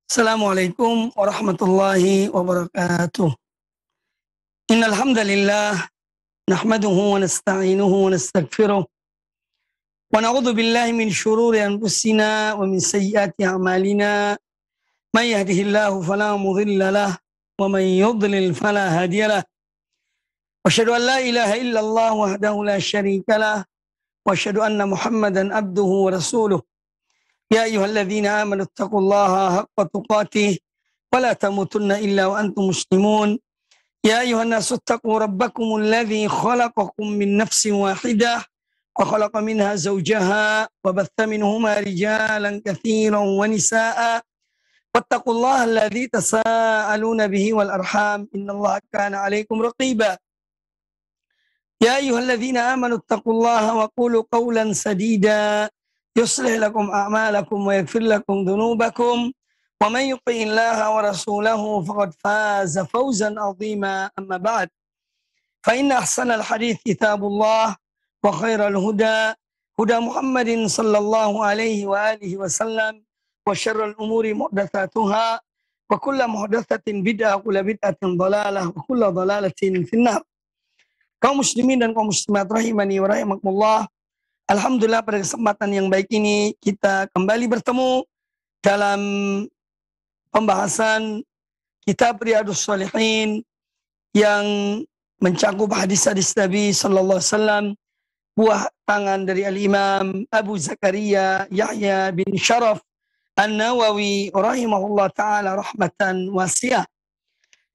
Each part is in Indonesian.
Assalamualaikum warahmatullahi wabarakatuh. Innal hamdalillah nahmaduhu wa nasta'inuhu wa nastaghfiruh wa na'udzu billahi min shururi anfusina wa min sayyiati a'malina. May yahdihillahu fala mudilla lahu wa may yudlil fala hadiya lahu. Wa asyhadu an la ilaha illallah wahdahu la syarika lahu wa asyhadu anna Muhammadan abduhu wa rasuluh. Ya ayyuhalladzina amanu taqullaha haqqa tuqatih wa la tamutunna illa wa antum muslimun. Ya ayyuhan nasu taqu rabbakumul ladzi khalaqakum min nafsin wahidah wa khalaqa minha zawjaha wa batha minhuma rijalan katsiran wa nisaa'a wattaqullaha alladzi tasaaluna bihi wal arham innallaha kana 'alaikum raqiba. Ya ayyuhalladzina amanu taqullaha wa qulu qawlan sadida yuslih lakum a'malakum wa yaghfir lakum dhunubakum wa man yuti'illaha wa rasulahu faqad faza fawzan 'azima. Amma ba'd, fa inna ahsanal hadits kitabullah wa khairal huda Muhammadin sallallahu alaihi wa alihi wasallam wa syarrul umuri muhdatsatuha wa kullu muhdatsatin bid'ah wa kullu bid'atin dhalalah wa kullu dhalalatin finnar. Kaum muslimin dan kaum muslimat rahimani wa rahimakumullah, alhamdulillah pada kesempatan yang baik ini kita kembali bertemu dalam pembahasan kitab Riyadhus Shalihin yang mencakup hadis-hadis Nabi sallallahu alaihi wasallam, buah tangan dari Al-Imam Abu Zakaria Yahya bin Sharaf An-Nawawi rahimahullah taala rahmatan wasi'ah.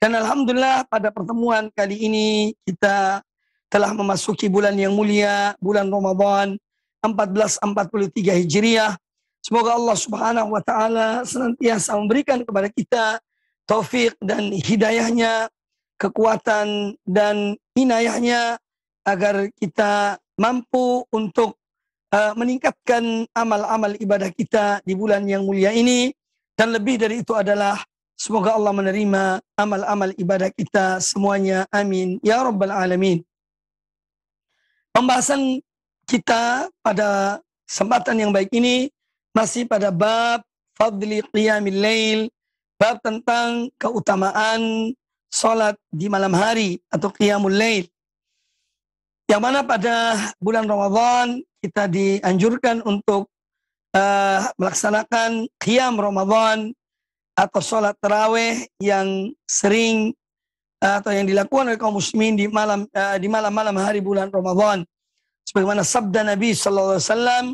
Dan alhamdulillah pada pertemuan kali ini kita telah memasuki bulan yang mulia, bulan Ramadan 1443 Hijriah. Semoga Allah Subhanahu wa taala senantiasa memberikan kepada kita taufik dan hidayahnya, kekuatan dan inayahnya agar kita mampu untuk meningkatkan amal-amal ibadah kita di bulan yang mulia ini, dan lebih dari itu adalah semoga Allah menerima amal-amal ibadah kita semuanya, amin ya rabbal alamin. Pembahasan kita pada kesempatan yang baik ini masih pada bab fadli qiyamil lail, bab tentang keutamaan salat di malam hari atau qiyamul lail, yang mana pada bulan Ramadan kita dianjurkan untuk melaksanakan qiyam Ramadan atau salat tarawih yang sering atau yang dilakukan oleh kaum muslimin di malam-malam hari bulan Ramadan. Sebagaimana sabda Nabi sallallahu alaihi wasallam,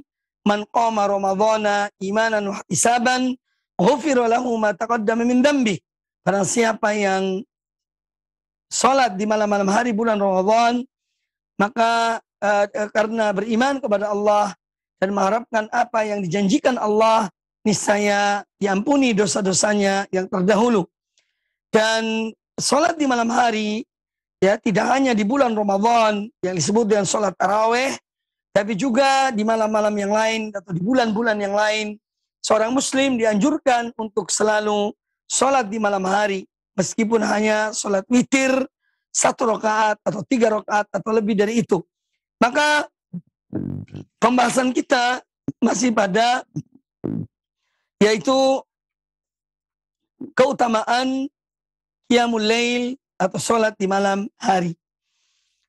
"Man qama Ramadhana imanan wa ihtisaban, ghufira lahu ma taqaddama min dambi." Barang siapa yang salat di malam-malam hari bulan Ramadan, maka karena beriman kepada Allah dan mengharapkan apa yang dijanjikan Allah, niscaya diampuni dosa-dosanya yang terdahulu. Dan salat di malam hari, ya, tidak hanya di bulan Ramadan yang disebut dengan salat tarawih, tapi juga di malam-malam yang lain atau di bulan-bulan yang lain, seorang muslim dianjurkan untuk selalu salat di malam hari, meskipun hanya salat witir 1 rakaat atau 3 rakaat atau lebih dari itu. Maka pembahasan kita masih pada yaitu keutamaan qiyamul lail atau salat di malam hari.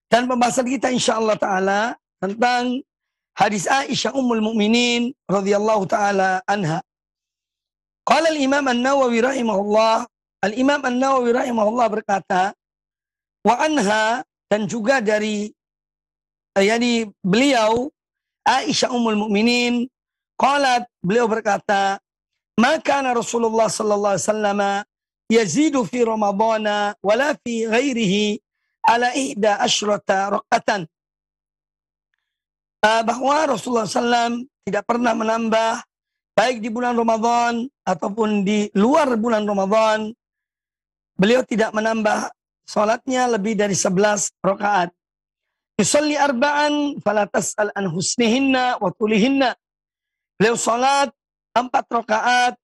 Dan pembahasan kita insyaallah taala tentang hadis Aisyah Ummul Mukminin radhiyallahu taala anha. Qala al-Imam An-Nawawi rahimahullah, Al-Imam An-Nawawi rahimahullah berkata, wa anha, dan juga dari beliau Aisyah Ummul Mukminin, qalat, beliau berkata, ma kana Rasulullah sallallahu alaihi wasallam yazidu fi Ramadana wala fi ghairihi ala 11 raqatan. Bahwa Rasulullah SAW tidak pernah menambah, baik di bulan Ramadan ataupun di luar bulan Ramadan, beliau tidak menambah salatnya lebih dari 11 rakaat. Yusalli arba'an fala tas'al an husnihinna wa tulihinna. Beliau salat 4 rakaat,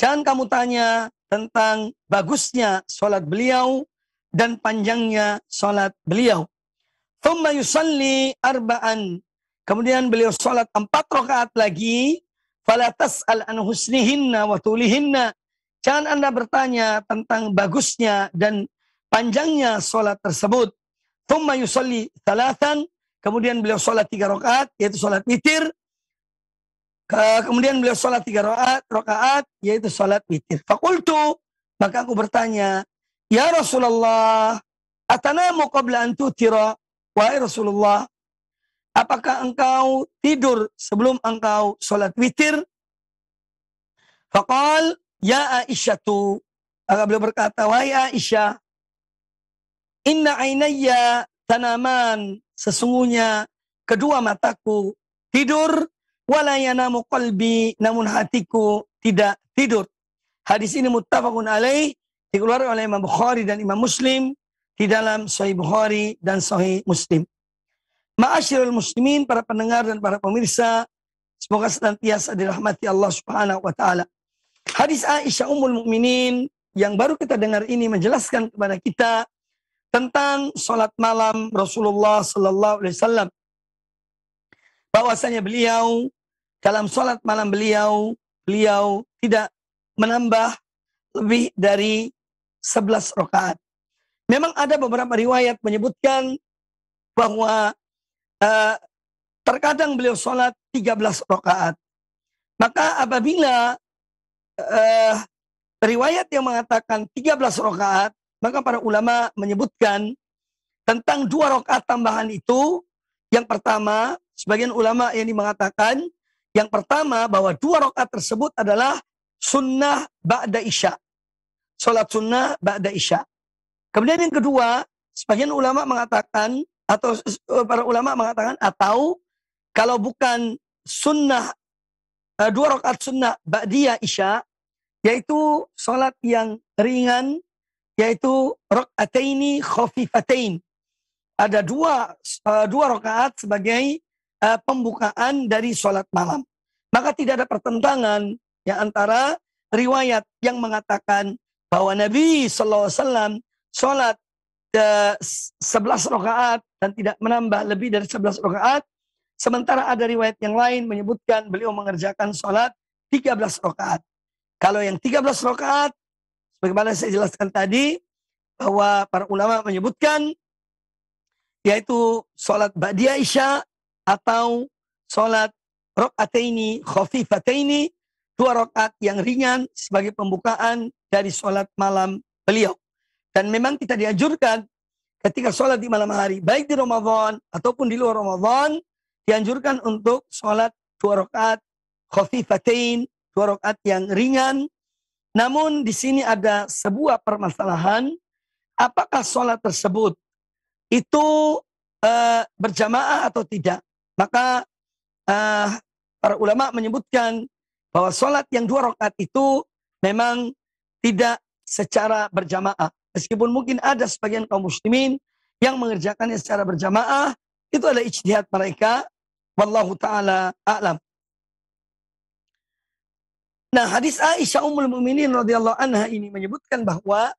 jangan kamu tanya tentang bagusnya salat beliau dan panjangnya salat beliau. Thumma yusalli arba'an, kemudian beliau salat 4 rakaat lagi, fala tas'al an husnihinna wa tulihinna, Jangan Anda bertanya tentang bagusnya dan panjangnya sholat tersebut. Thumma yusalli thalathan, kemudian beliau sholat 3 rakaat, yaitu sholat witir. Kemudian beliau sholat 3 rakaat, yaitu sholat witir. Fakultu, maka aku bertanya, ya Rasulullah, atanamu qabla an tutira, wahai Rasulullah, apakah engkau tidur sebelum engkau sholat witir? Faqal, ya Aisyatu, maka beliau berkata, wahai Aisyah, inna ainayya tanaman, sesungguhnya kedua mataku tidur, wala yanamu qalbi, namun hatiku tidak tidur. Hadis ini muttafaqun alaih, dikeluarkan oleh Imam Bukhari dan Imam Muslim di dalam Sahih Bukhari dan Sahih Muslim. Ma'asyiral muslimin, para pendengar dan para pemirsa, semoga senantiasa dirahmati Allah Subhanahu wa taala. Hadis Aisyah Ummul Mukminin yang baru kita dengar ini menjelaskan kepada kita tentang sholat malam Rasulullah Sallallahu Alaihi Wasallam. Bahwasanya beliau dalam sholat malam beliau tidak menambah lebih dari 11 rakaat. Memang ada beberapa riwayat menyebutkan bahwa terkadang beliau sholat 13 rakaat. Maka apabila riwayat yang mengatakan 13 rakaat, maka para ulama menyebutkan tentang 2 rakaat tambahan itu. Yang pertama, sebagian ulama yang mengatakan yang pertama bahwa 2 rakaat tersebut adalah sunnah ba'da isya. Salat sunnah ba'da isya. Kemudian yang kedua, sebagian ulama mengatakan atau para ulama mengatakan atau kalau bukan sunnah 2 rakaat sunnah ba'diyah isya, yaitu salat yang ringan, yaitu raka'ataini khafifatain. Ada dua rakaat sebagai pembukaan dari sholat malam. Maka tidak ada pertentangan ya antara riwayat yang mengatakan bahwa Nabi SAW sholat 11 rakaat dan tidak menambah lebih dari 11 rakaat. Sementara ada riwayat yang lain menyebutkan beliau mengerjakan sholat 13 rakaat. Kalau yang 13 rakaat, sebagaimana saya jelaskan tadi, bahwa para ulama menyebutkan yaitu sholat ba'diyah isya atau sholat raka'ataini khafifataini, 2 rakaat yang ringan sebagai pembukaan dari sholat malam beliau. Dan memang kita dianjurkan ketika sholat di malam hari, baik di Ramadan ataupun di luar Ramadan, dianjurkan untuk sholat 2 rakaat khafifatain, 2 rakaat yang ringan. Namun di sini ada sebuah permasalahan, apakah sholat tersebut itu berjamaah atau tidak. Maka para ulama menyebutkan bahwa sholat yang 2 rakaat itu memang tidak secara berjamaah. Meskipun mungkin ada sebagian kaum muslimin yang mengerjakannya secara berjamaah, itu adalah ijtihad mereka. Wallahu ta'ala a'lam. Nah, hadis Aisyah Ummul Mukminin radhiyallahu anha ini menyebutkan bahwa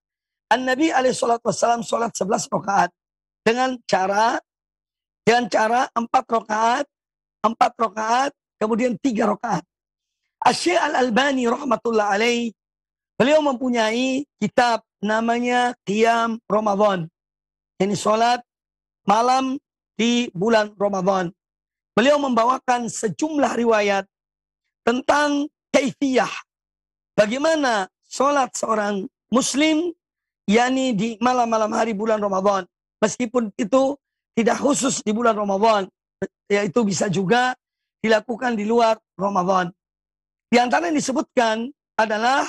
An-Nabi alaihi salatu wasallam sholat 11 rakaat. Dengan cara 4 rakaat, kemudian 3 rakaat. Asy-Syaikh Al-Albani rahmatullah alaih, beliau mempunyai kitab namanya Qiyam Ramadan. Ini sholat malam di bulan Ramadan. Beliau membawakan sejumlah riwayat tentang kaifiyah. Bagaimana sholat seorang muslim, yakni di malam-malam hari bulan Ramadan. Meskipun itu tidak khusus di bulan Ramadan, yaitu bisa juga dilakukan di luar Ramadan. Di antara yang disebutkan adalah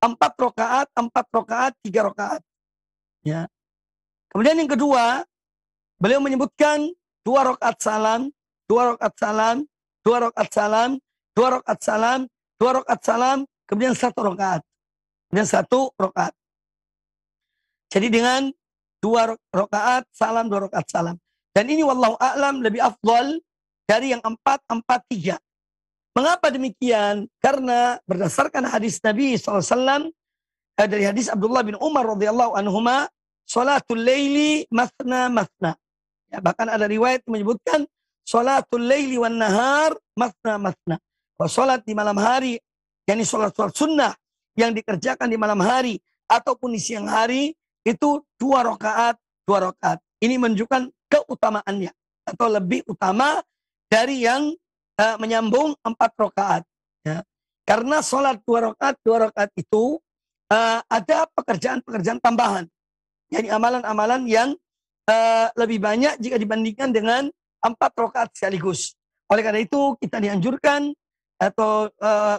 4 rakaat, 3 rakaat. Ya. Kemudian yang kedua, beliau menyebutkan 2 rakaat salam, 2 rakaat salam, 2 rakaat salam, 2 rakaat salam, 2 rakaat salam, kemudian 1 rakaat. Kemudian 1 rakaat. Jadi dengan 2 rakaat salam, 2 rakaat salam. Dan ini wallahu a'lam lebih afdal dari yang 4-4-3. Mengapa demikian? Karena berdasarkan hadis Nabi SAW, dari hadis Abdullah bin Umar radhiyallahu anhuma, salatul laili mathna mathna. Ya, bahkan ada riwayat yang menyebutkan salatul laili wan nahar mathna mathna. Bahwa salat di malam hari, yakni salat sunnah yang dikerjakan di malam hari ataupun di siang hari itu 2 rakaat, 2 rakaat. Ini menunjukkan keutamaannya atau lebih utama dari yang menyambung 4 rakaat. Ya. Karena sholat 2 rakaat, 2 rakaat itu ada pekerjaan-pekerjaan tambahan. Jadi amalan-amalan yang lebih banyak jika dibandingkan dengan 4 rakaat sekaligus. Oleh karena itu kita dianjurkan atau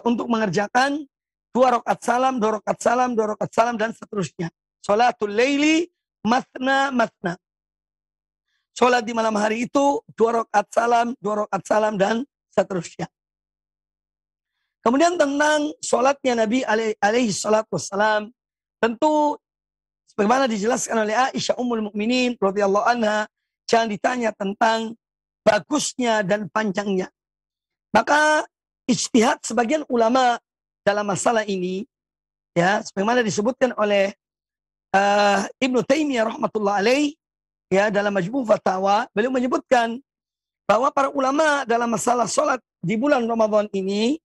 untuk mengerjakan 2 rakaat salam, 2 rakaat salam, 2 rakaat salam dan seterusnya. Sholatul laili masna masna. Sholat di malam hari itu 2 rakaat salam, 2 rakaat salam dan seterusnya. Kemudian tentang sholatnya Nabi alaihi salatu wassalam, tentu sebagaimana dijelaskan oleh Aisyah Ummul Mukminin radhiyallahu anha, jangan ditanya tentang bagusnya dan panjangnya. Maka ijtihad sebagian ulama dalam masalah ini, ya, sebagaimana disebutkan oleh Ibnu Taimiyah rahmatullah alaih, ya, dalam Majmu' Fatawa, beliau menyebutkan bahwa para ulama dalam masalah sholat di bulan Ramadan ini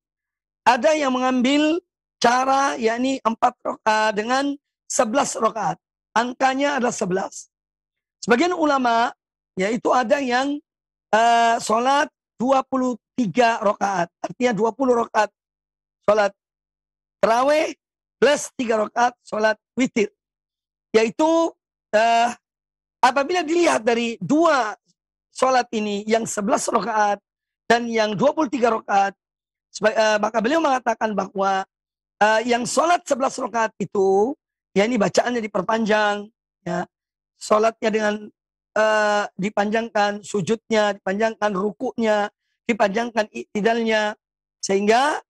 ada yang mengambil cara yakni 4 rakaat dengan 11 rakaat. Angkanya adalah 11. Sebagian ulama yaitu ada yang sholat 23 rakaat. Artinya 20 rakaat sholat tarawih plus 3 rakaat sholat witir. Yaitu apabila dilihat dari 2 sholat ini yang 11 rakaat dan yang 23 rakaat, maka beliau mengatakan bahwa yang sholat 11 rakaat itu, ya ini bacaannya diperpanjang, ya, sholatnya dengan dipanjangkan, sujudnya dipanjangkan, rukuknya dipanjangkan, iktidalnya, sehingga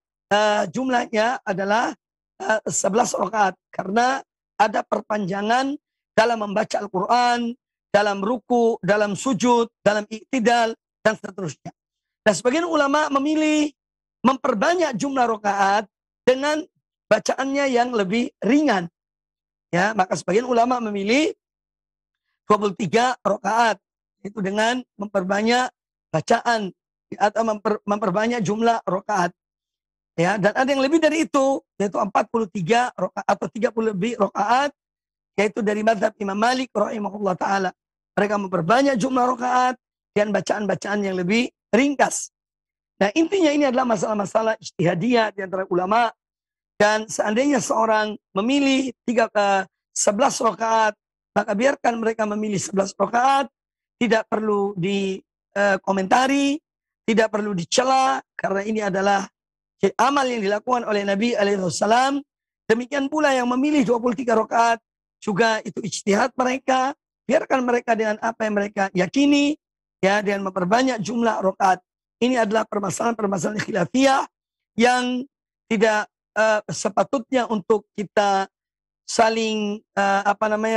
jumlahnya adalah 11 rakaat karena ada perpanjangan dalam membaca Al-Quran, dalam ruku, dalam sujud, dalam iktidal dan seterusnya. Nah, sebagian ulama memilih memperbanyak jumlah rakaat dengan bacaannya yang lebih ringan. Ya, maka sebagian ulama memilih 23 rakaat itu dengan memperbanyak bacaan atau memperbanyak jumlah rakaat. Ya, dan ada yang lebih dari itu yaitu 43 rakaat atau 30 lebih rakaat, yaitu dari mazhab Imam Malik rahimahullah taala. Mereka memperbanyak jumlah rakaat dan bacaan-bacaan yang lebih ringkas. Nah, intinya ini adalah masalah-masalah ijtihadiyah di antara ulama, dan seandainya seorang memilih 11 rakaat, maka biarkan mereka memilih 11 rakaat, tidak perlu dikomentari, tidak perlu dicela, karena ini adalah amal yang dilakukan oleh Nabi alaihissalam. Demikian pula yang memilih 23 rakaat, juga itu ijtihad mereka, biarkan mereka dengan apa yang mereka yakini, ya, dengan memperbanyak jumlah rakaat. Ini adalah permasalahan-permasalahan khilafiyah yang tidak sepatutnya untuk kita saling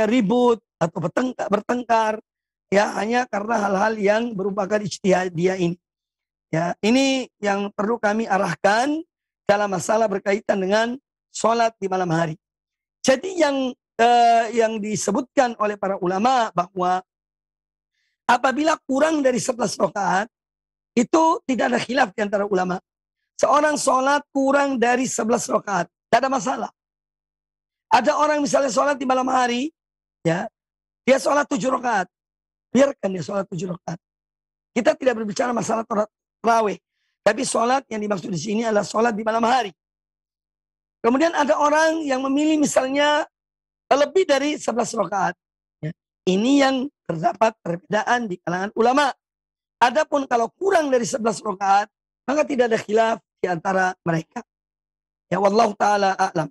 ribut atau bertengkar, ya, hanya karena hal-hal yang merupakan ijtihadiyah ini. Ya, ini yang perlu kami arahkan dalam masalah berkaitan dengan sholat di malam hari. Jadi yang disebutkan oleh para ulama bahwa apabila kurang dari 11 rakaat, itu tidak ada khilaf di antara ulama. Seorang sholat kurang dari 11 rakaat, tidak ada masalah. Ada orang misalnya sholat di malam hari, ya, dia sholat 7 rakaat, biarkan dia sholat 7 rakaat. Kita tidak berbicara masalah tarawih, tapi sholat yang dimaksud di sini adalah sholat di malam hari. Kemudian ada orang yang memilih misalnya lebih dari 11 rakaat. Ya. Ini yang terdapat perbedaan di kalangan ulama. Adapun kalau kurang dari 11 rakaat, maka tidak ada khilaf di antara mereka. Ya, wallahu taala a'lam.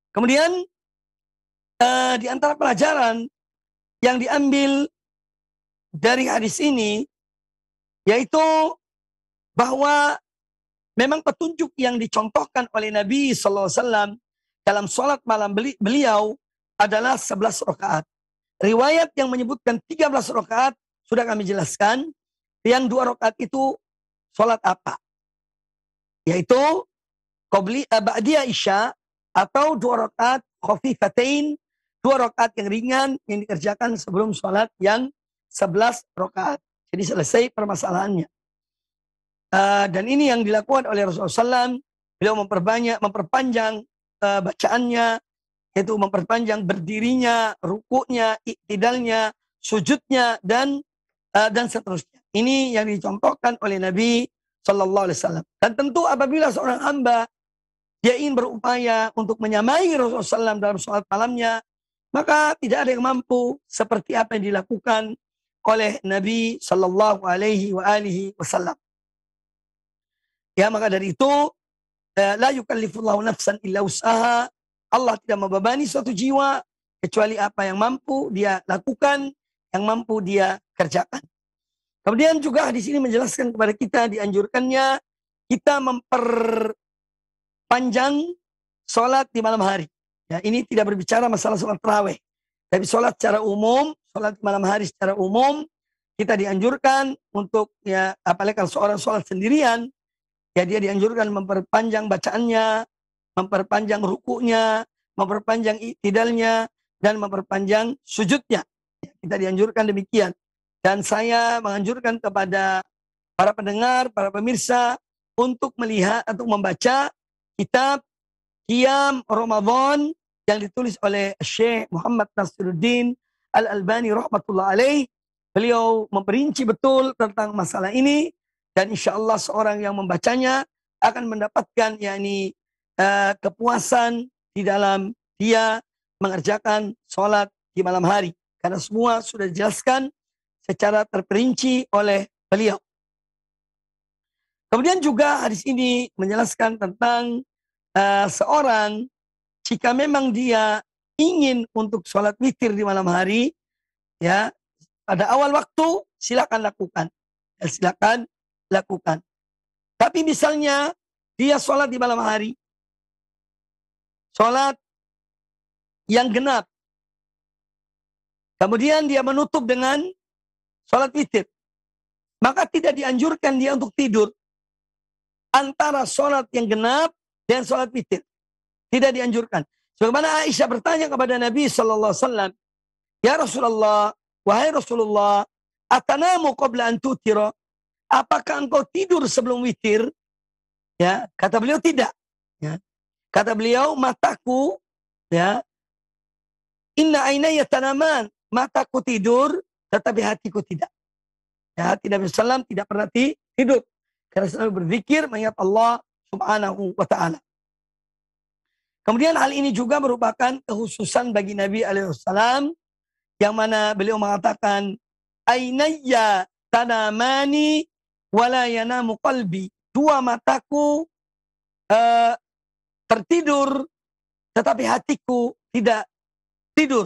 Kemudian di antara pelajaran yang diambil dari hadis ini, yaitu bahwa memang petunjuk yang dicontohkan oleh Nabi SAW dalam sholat malam beliau adalah 11 rakaat. Riwayat yang menyebutkan 13 rakaat sudah kami jelaskan. Yang 2 rakaat itu sholat apa? Yaitu ba'diyah isya atau 2 rakaat khafifatain, 2 rakaat yang ringan yang dikerjakan sebelum sholat yang 11 rakaat. Jadi selesai permasalahannya. Dan ini yang dilakukan oleh Rasulullah SAW. Beliau memperpanjang bacaannya, yaitu memperpanjang berdirinya, rukuknya, iktidalnya, sujudnya, dan seterusnya. Ini yang dicontohkan oleh Nabi Sallallahu Alaihi Wasallam. Dan tentu apabila seorang hamba dia ingin berupaya untuk menyamai Rasulullah SAW dalam sholat malamnya, maka tidak ada yang mampu seperti apa yang dilakukan oleh Nabi Sallallahu Alaihi Wasallam. Ya, maka dari itu, la yukallifullahu nafsan illa usaha. Allah tidak membebani suatu jiwa kecuali apa yang mampu dia lakukan, yang mampu dia kerjakan. Kemudian juga hadis ini menjelaskan kepada kita dianjurkannya kita memperpanjang sholat di malam hari. Ya, ini tidak berbicara masalah sholat tarawih, tapi sholat secara umum, sholat di malam hari secara umum kita dianjurkan untuk, ya, apalagi kalau seorang sholat sendirian, ya dia dianjurkan memperpanjang bacaannya, memperpanjang rukuknya, memperpanjang iktidalnya, dan memperpanjang sujudnya. Ya, kita dianjurkan demikian. Dan saya menganjurkan kepada para pendengar, para pemirsa untuk melihat atau membaca kitab Qiyam Ramadan yang ditulis oleh Syekh Muhammad Nasiruddin Al-Albani rahmatullah alaih. Beliau memperinci betul tentang masalah ini dan insya Allah seorang yang membacanya akan mendapatkan kepuasan di dalam dia mengerjakan sholat di malam hari. Karena semua sudah dijelaskan secara terperinci oleh beliau. Kemudian juga hadis ini menjelaskan tentang seorang jika memang dia ingin untuk sholat witir di malam hari, ya pada awal waktu silakan lakukan, ya, silakan lakukan. Tapi misalnya dia sholat di malam hari, sholat yang genap, kemudian dia menutup dengan sholat witir, maka tidak dianjurkan dia untuk tidur antara sholat yang genap dan sholat witir. Tidak dianjurkan. Sebagaimana Aisyah bertanya kepada Nabi Sallallahu Alaihi Wasallam, ya Rasulullah, wahai Rasulullah, atanamu qabla an tutira? Apakah engkau tidur sebelum witir? Ya, kata beliau tidak. Ya. Kata beliau, mataku, ya, inna ainaya tanaman, mataku tidur, tetapi hatiku tidak. Ya, hati Nabi SAW tidak pernah tidur. Karena selalu berzikir mengingat Allah Subhanahu wa ta'ala. Kemudian hal ini juga merupakan kekhususan bagi Nabi SAW, yang mana beliau mengatakan, ainayya tanamani wala yanamu qalbi. Dua mataku tertidur, tetapi hatiku tidak tidur.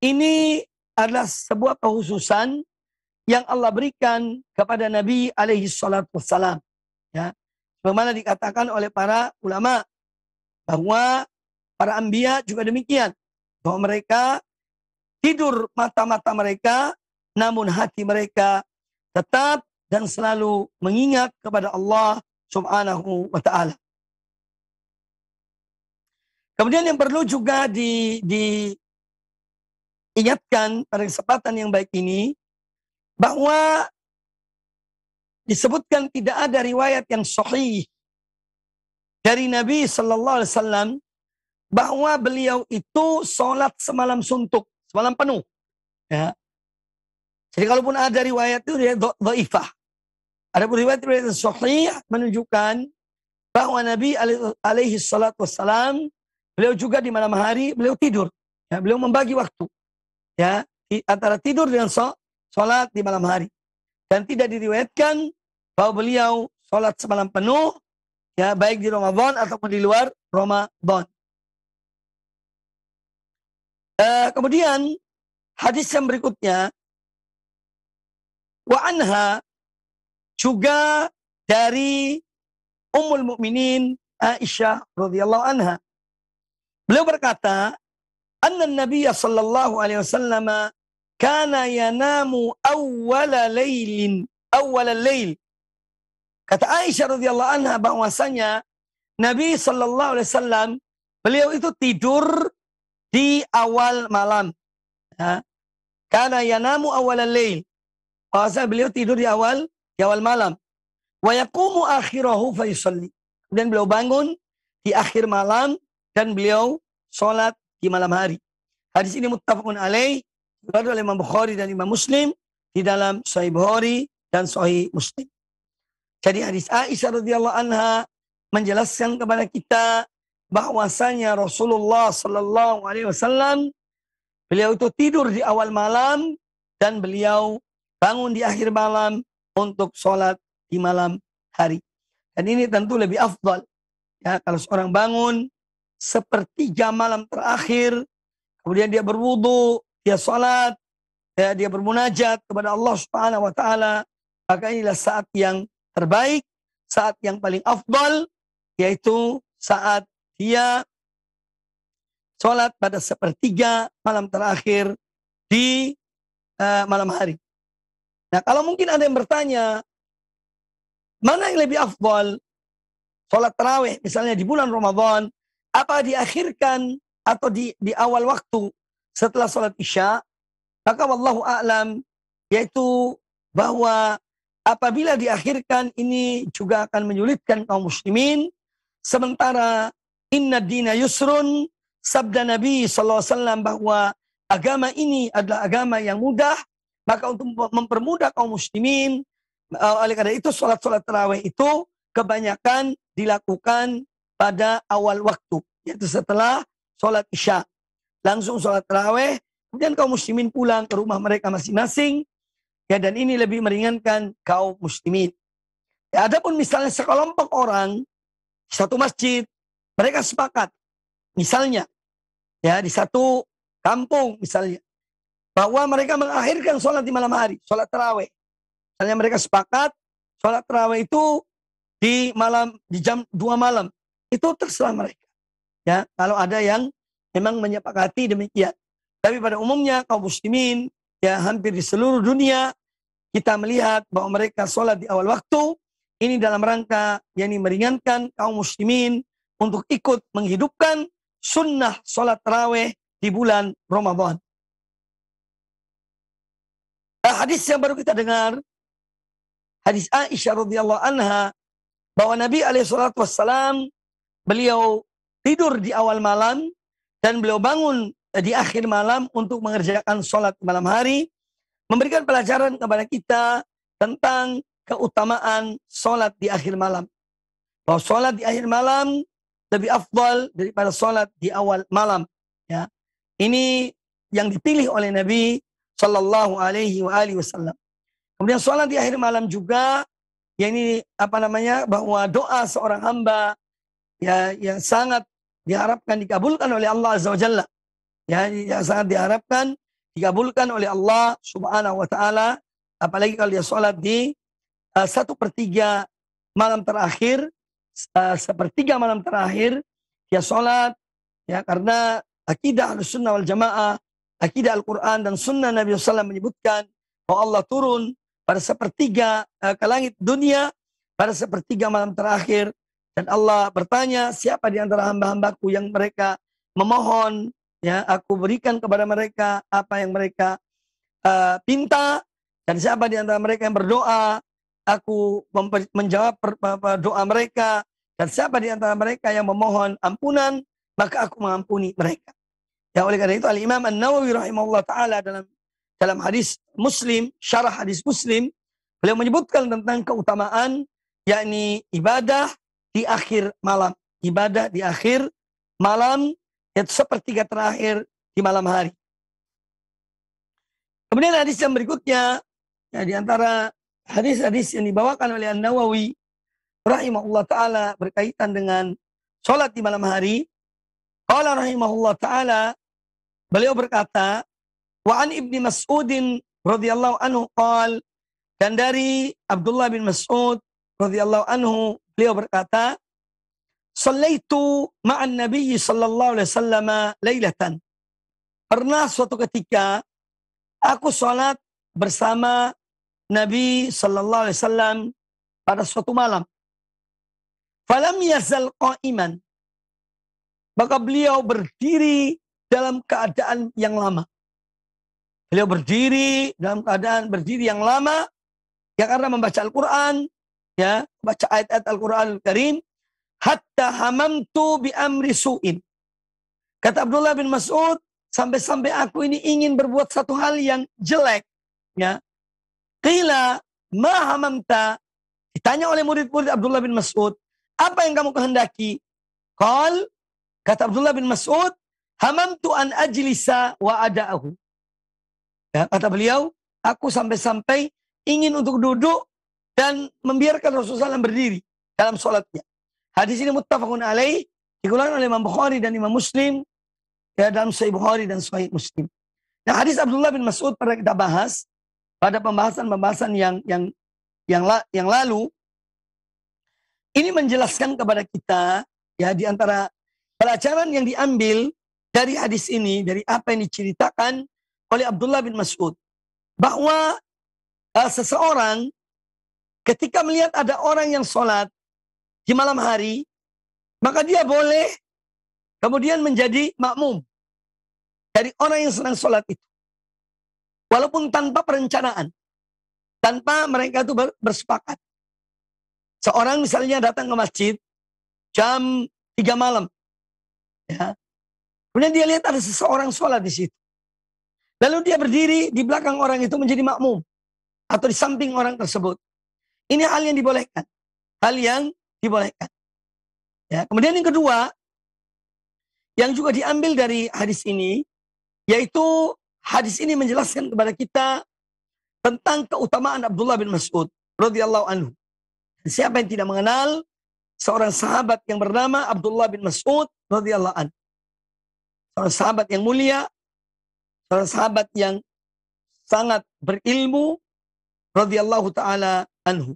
Ini adalah sebuah kekhususan yang Allah berikan kepada Nabi alaihi salatu wassalam. Ya. Sebagaimana dikatakan oleh para ulama bahwa para anbiya juga demikian, bahwa mereka tidur mata-mata mereka, namun hati mereka tetap dan selalu mengingat kepada Allah Subhanahu wa ta'ala. Kemudian yang perlu juga diingatkan pada kesempatan yang baik ini, bahwa disebutkan tidak ada riwayat yang sahih dari Nabi Sallallahu Alaihi Wasallam bahwa beliau itu sholat semalam suntuk, semalam penuh. Ya. Jadi kalaupun ada riwayat itu dia dhaifah. Ada riwayat yang sahih menunjukkan bahwa Nabi alaihi salatu wassalam beliau juga di malam hari beliau tidur. Ya, beliau membagi waktu. Ya, antara tidur dengan sholat di malam hari. Dan tidak diriwayatkan bahwa beliau sholat semalam penuh, ya, baik di Ramadan ataupun di luar Ramadan. Kemudian hadis yang berikutnya, wa anha, juga dari Ummul Mukminin Aisyah radhiyallahu anha. Beliau berkata, anna Nabiya sallallahu alaihi wasallam kana yanamu awwala lail. Kata Aisyah radhiyallahu anha bahwasanya Nabi sallallahu alaihi wasallam beliau itu tidur di awal malam. Ya. Kana yanamu awwala lail. Bahwasanya beliau tidur di awal malam. Wa yaqumu akhirahu fa yusalli. Kemudian beliau bangun di akhir malam dan beliau sholat di malam hari. Hadis ini muttafaqun alaih, diriwayatkan oleh Imam Bukhari dan Imam Muslim di dalam Sahih Bukhari dan Sahih Muslim. Jadi hadis Aisyah radhiyallahu anha menjelaskan kepada kita bahwasanya Rasulullah sallallahu alaihi wasallam beliau itu tidur di awal malam dan beliau bangun di akhir malam untuk sholat di malam hari. Dan ini tentu lebih afdal. Ya, kalau seorang bangun sepertiga malam terakhir, kemudian dia berwudu, dia sholat, ya, dia bermunajat kepada Allah Subhanahu wa Ta'ala, maka inilah saat yang terbaik, saat yang paling afdal, yaitu saat dia sholat pada sepertiga malam terakhir di malam hari. Nah, kalau mungkin ada yang bertanya, mana yang lebih afdal? Sholat tarawih misalnya di bulan Ramadan, apa diakhirkan atau di awal waktu setelah sholat isya? Maka wallahu a'lam, yaitu bahwa apabila diakhirkan ini juga akan menyulitkan kaum muslimin. Sementara inna dina yusrun, sabda Nabi SAW bahwa agama ini adalah agama yang mudah. Maka untuk mempermudah kaum muslimin, oleh karena itu sholat-sholat tarawih itu kebanyakan dilakukan pada awal waktu, yaitu setelah sholat isya. Langsung sholat tarawih, kemudian kaum muslimin pulang ke rumah mereka masing-masing, ya, dan ini lebih meringankan kaum muslimin. Ya, adapun misalnya sekelompok orang di satu masjid, mereka sepakat, misalnya, ya, di satu kampung misalnya, bahwa mereka mengakhirkan sholat di malam hari, sholat tarawih. Misalnya mereka sepakat, sholat tarawih itu di jam 2 malam. Itu terserah mereka. Ya, kalau ada yang memang menyepakati demikian. Tapi pada umumnya kaum muslimin, ya, hampir di seluruh dunia, kita melihat bahwa mereka sholat di awal waktu. Ini dalam rangka yang meringankan kaum muslimin untuk ikut menghidupkan sunnah sholat tarawih di bulan Ramadan. Hadis yang baru kita dengar, hadis Aisyah radhiyallahu anha, bahwa Nabi SAW beliau tidur di awal malam dan beliau bangun di akhir malam untuk mengerjakan sholat malam hari, memberikan pelajaran kepada kita tentang keutamaan sholat di akhir malam. Bahwa sholat di akhir malam lebih afdal daripada sholat di awal malam. Ya. Ini yang dipilih oleh Nabi Sallallahu Alaihi Wasallam. Kemudian sholat di akhir malam juga, ya, ini bahwa doa seorang hamba, ya, yang sangat diharapkan dikabulkan oleh Allah Azza wa Jalla. Ya, yang sangat diharapkan dikabulkan oleh Allah Subhanahu wa Ta'ala, apalagi kalau dia sholat di 1/3 malam terakhir, sepertiga malam terakhir dia sholat, ya, karena akidah Ahlussunnah wal Jamaah, akidah Al-Quran dan Sunnah Nabi SAW menyebutkan bahwa Allah turun pada sepertiga ke langit dunia pada sepertiga malam terakhir, dan Allah bertanya, siapa di antara hamba-hambaku yang mereka memohon, ya, aku berikan kepada mereka apa yang mereka pinta, dan siapa di antara mereka yang berdoa, aku menjawab doa mereka, dan siapa di antara mereka yang memohon ampunan, maka aku mengampuni mereka. Ya, oleh karena itu Al-Imam An-Nawawi rahimahullah ta'ala dalam hadis Muslim, syarah hadis Muslim, beliau menyebutkan tentang keutamaan, yakni ibadah di akhir malam. Ibadah di akhir malam, yaitu sepertiga terakhir di malam hari. Kemudian hadis yang berikutnya, ya, di antara hadis-hadis yang dibawakan oleh An-Nawawi rahimahullah ta'ala berkaitan dengan sholat di malam hari. Qala rahimahullah ta'ala, beliau berkata, wa an Ibni Mas'udin radhiyallahu anhu qal, dan dari Abdullah bin Mas'ud radhiyallahu anhu, beliau berkata, sallaitu ma'an Nabi sallallahu alaihi wasallam lailatan. Pernah suatu ketika aku salat bersama Nabi sallallahu alaihi wasallam pada suatu malam. Falam yazal qa'iman. Maka beliau berdiri dalam keadaan yang lama. Beliau berdiri dalam keadaan berdiri yang lama, ya, karena membaca Al-Quran, ya, baca ayat-ayat Al-Quran Al-Karim, hatta hamamtu bi amri su'in. Kata Abdullah bin Mas'ud, sampai-sampai aku ini ingin berbuat satu hal yang jelek. Ya. Qila ma hamamta. Ditanya oleh murid-murid Abdullah bin Mas'ud, apa yang kamu kehendaki? Kata Abdullah bin Mas'ud, hamamtu an ajlisa wa ada'ahu. Ya, kata beliau, aku sampai-sampai ingin untuk duduk dan membiarkan Rasulullah SAW berdiri dalam sholatnya. Hadis ini muttafaqun alaih, dikeluarkan oleh Imam Bukhari dan Imam Muslim, ya, dalam Sahih Bukhari dan Sahih Muslim. Nah, hadis Abdullah bin Mas'ud pernah kita bahas pada pembahasan yang lalu. Ini menjelaskan kepada kita, ya, di antara pelajaran yang diambil dari hadis ini, dari apa yang diceritakan oleh Abdullah bin Mas'ud, bahwa seseorang ketika melihat ada orang yang sholat di malam hari, maka dia boleh kemudian menjadi makmum dari orang yang sedang sholat itu. Walaupun tanpa perencanaan, tanpa mereka itu bersepakat. Seorang misalnya datang ke masjid jam 3 malam. Ya. Kemudian dia lihat ada seseorang sholat di situ. Lalu dia berdiri di belakang orang itu menjadi makmum. Atau di samping orang tersebut. Ini hal yang dibolehkan. Hal yang dibolehkan. Ya. Kemudian yang kedua, yang juga diambil dari hadis ini, yaitu hadis ini menjelaskan kepada kita tentang keutamaan Abdullah bin Mas'ud radhiyallahu anhu. Siapa yang tidak mengenal seorang sahabat yang bernama Abdullah bin Mas'ud radhiyallahu anhu. Seorang sahabat yang mulia, seorang sahabat yang sangat berilmu radhiyallahu taala anhu.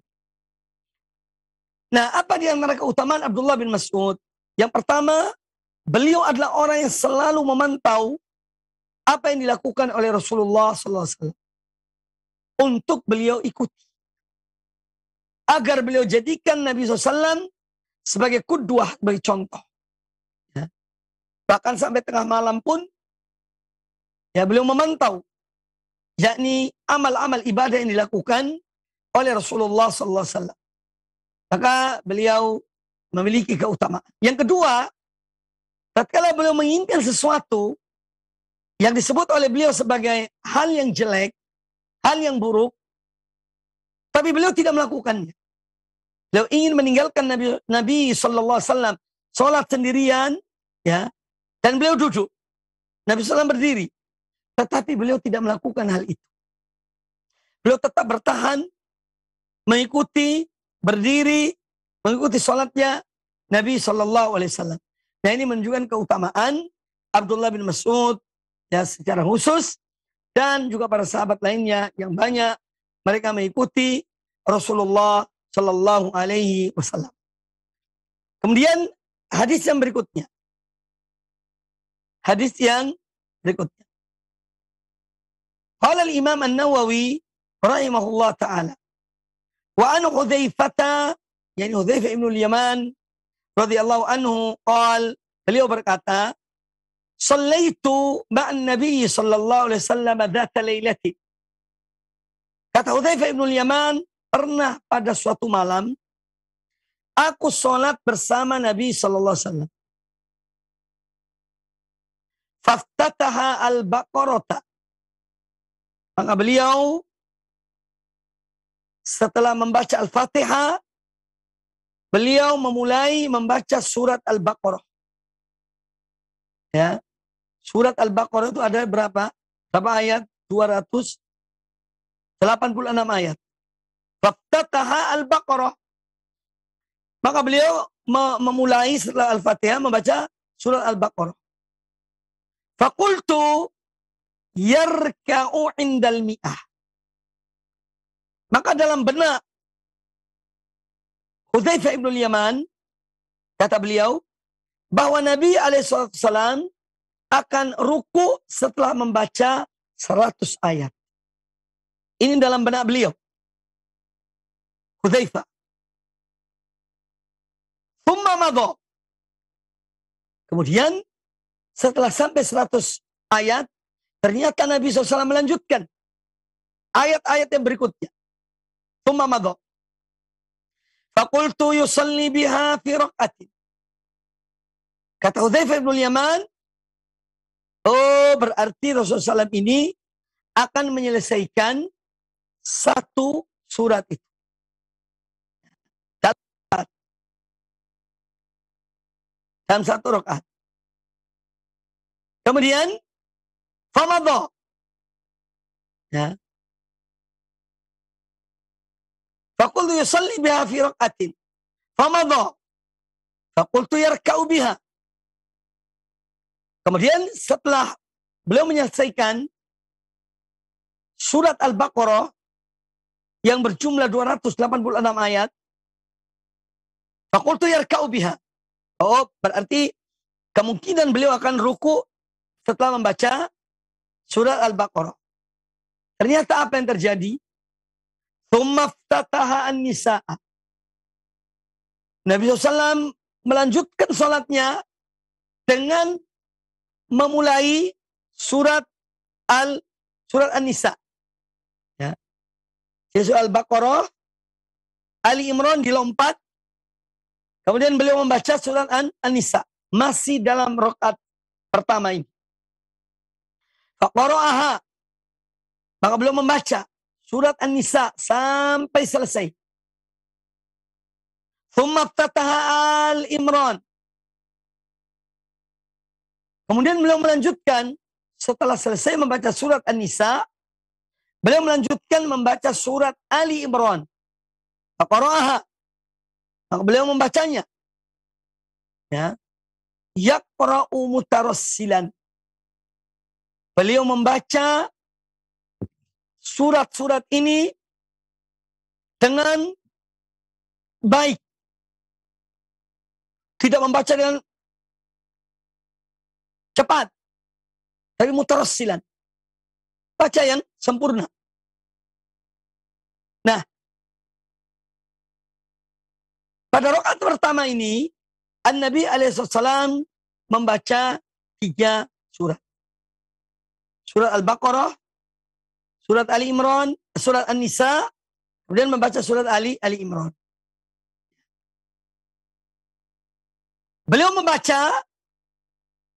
Nah, apa di antara keutamaan Abdullah bin Mas'ud? Yang pertama, beliau adalah orang yang selalu memantau apa yang dilakukan oleh Rasulullah SAW untuk beliau ikuti. Agar beliau jadikan Nabi SAW sebagai qudwah, sebagai contoh. Ya. Bahkan sampai tengah malam pun, ya, beliau memantau, yakni amal-amal ibadah yang dilakukan oleh Rasulullah SAW. Maka beliau memiliki keutamaan. Yang kedua, tatkala beliau menginginkan sesuatu yang disebut oleh beliau sebagai hal yang jelek, hal yang buruk, tapi beliau tidak melakukannya. Beliau ingin meninggalkan Nabi Sallallahu Alaihi Wasallam sholat sendirian, ya, dan beliau duduk. Nabi SAW berdiri, tetapi beliau tidak melakukan hal itu. Beliau tetap bertahan, mengikuti, berdiri, mengikuti sholatnya Nabi Sallallahu Alaihi Wasallam. Nah, ini menunjukkan keutamaan Abdullah bin Mas'ud, ya, secara khusus, dan juga para sahabat lainnya yang banyak mereka mengikuti Rasulullah Sallallahu Alaihi Wasallam. Kemudian hadis yang berikutnya. Hadis yang berikutnya. Qala al-Imam An-Nawawi rahimahullah ta'ala. Wa an Hudzaifah, yani Hudzaifah ibn al-Yaman radhiyallahu anhu, beliau berkata, "Shallaitu ma'an Nabi sallallahu alaihi wasallam dzata lailatin." Kata Hudzaifah ibn al-Yaman, pernah pada suatu malam aku sholat bersama Nabi sallallahu alaihi wasallam. Faftataha al-Baqarah. Maka beliau setelah membaca Al-Fatihah, beliau memulai membaca surat Al-Baqarah. Ya. Surat Al-Baqarah itu ada berapa? Berapa ayat? 286 ayat. Faftataha Al-Baqarah. Maka beliau memulai setelah Al-Fatihah membaca surat Al-Baqarah. Fakultu yarka'u indal mi'ah. Maka dalam benak Hudzaifah ibn al-Yaman, kata beliau, bahwa Nabi alaihissalam akan ruku setelah membaca 100 ayat. Ini dalam benak beliau. Hudzaifah. Thumma madha. Kemudian setelah sampai 100 ayat, ternyata Nabi SAW melanjutkan ayat-ayat yang berikutnya. Thumma madha. Faqultu yusalli biha fi raq'atin. Kata Hudzaifah ibn al-Yaman, Oh, berarti Rasulullah SAW ini akan menyelesaikan satu surat itu. Dalam satu rakaat. Kemudian, famadha. Ya. Faqultu yusalli biha fi raka'atin. Famadha. Faqultu yarka'u biha. Kemudian setelah beliau menyelesaikan surat Al-Baqarah yang berjumlah 286 ayat, faqultu yarka'u biha. Oh, berarti kemungkinan beliau akan ruku setelah membaca surat Al-Baqarah. Ternyata apa yang terjadi? Tsumma ftataha an-nisaa. Nabi SAW melanjutkan salatnya dengan memulai surat An-Nisa. Ya. Surat Al-Baqarah, Ali Imran dilompat. Kemudian beliau membaca surat An-Nisa. Masih dalam rakaat pertama ini. Faqara'aha. Maka beliau membaca surat An-Nisa sampai selesai. Tsumma ftataha Al-Imran. Kemudian beliau melanjutkan setelah selesai membaca surat An-Nisa, beliau melanjutkan membaca surat Ali Imran. Faqara'aha. Maka beliau membacanya. Ya. Yaqra'u mutarassilan. Beliau membaca surat-surat ini dengan baik. Tidak membaca dengan cepat. Tapi mutarassilan. Baca yang sempurna. Nah, pada rakaat pertama ini, An-Nabi alaihissalam membaca 3 surat. Surat Al-Baqarah, surat Ali Imran, surat An-Nisa, kemudian membaca surat Ali Imran. Beliau membaca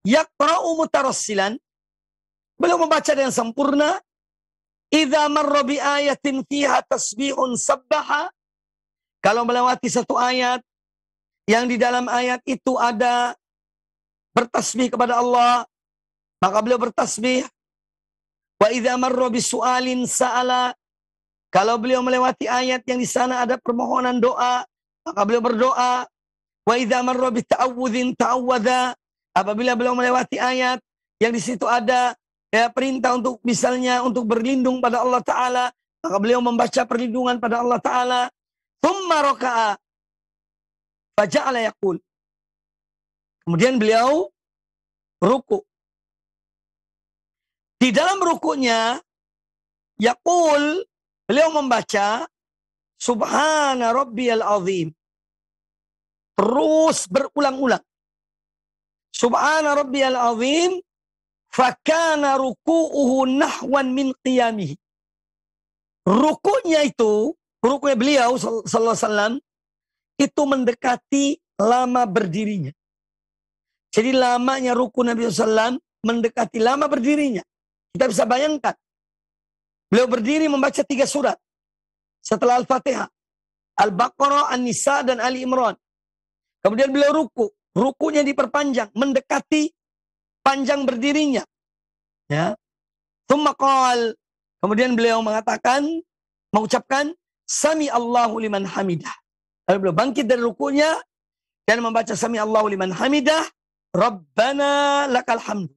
yaqra'u mutarassilan. Beliau membaca dengan sempurna. Idza marra bi ayatin fiha tasbihun sabbaha. Kalau melewati satu ayat yang di dalam ayat itu ada bertasbih kepada Allah, maka beliau bertasbih. Wa idza marra bi su'alin sa'ala. Kalau beliau melewati ayat yang di sana ada permohonan doa, maka beliau berdoa. Wa idza marra bi ta'awudzin ta'awwadza. Apabila beliau melewati ayat yang di situ ada perintah untuk misalnya untuk berlindung pada Allah Ta'ala, maka beliau membaca perlindungan pada Allah Ta'ala. Tsumma raka'a faja'ala yaqul. Kemudian beliau ruku. Di dalam rukunya yaqul, beliau membaca Subhana Rabbiyal Azim. Terus berulang-ulang. Subhana Rabbiyal Azim. Fakana ruku'uhu nahwan min qiyamihi. Rukunya itu, rukunya beliau sallallahu alaihi wasallam itu mendekati lama berdirinya. Jadi lamanya ruku Nabi SAW mendekati lama berdirinya. Kita bisa bayangkan. Beliau berdiri membaca 3 surat. Setelah Al-Fatihah, Al-Baqarah, An-Nisa, dan Ali Imran. Kemudian beliau ruku. Rukunya diperpanjang, mendekati panjang berdirinya. Ya. Tsumma qala. Kemudian beliau mengucapkan Sami Allahu liman hamidah. Lalu beliau bangkit dari rukunya dan membaca Sami Allahu liman hamidah. Rabbana lakal hamdu.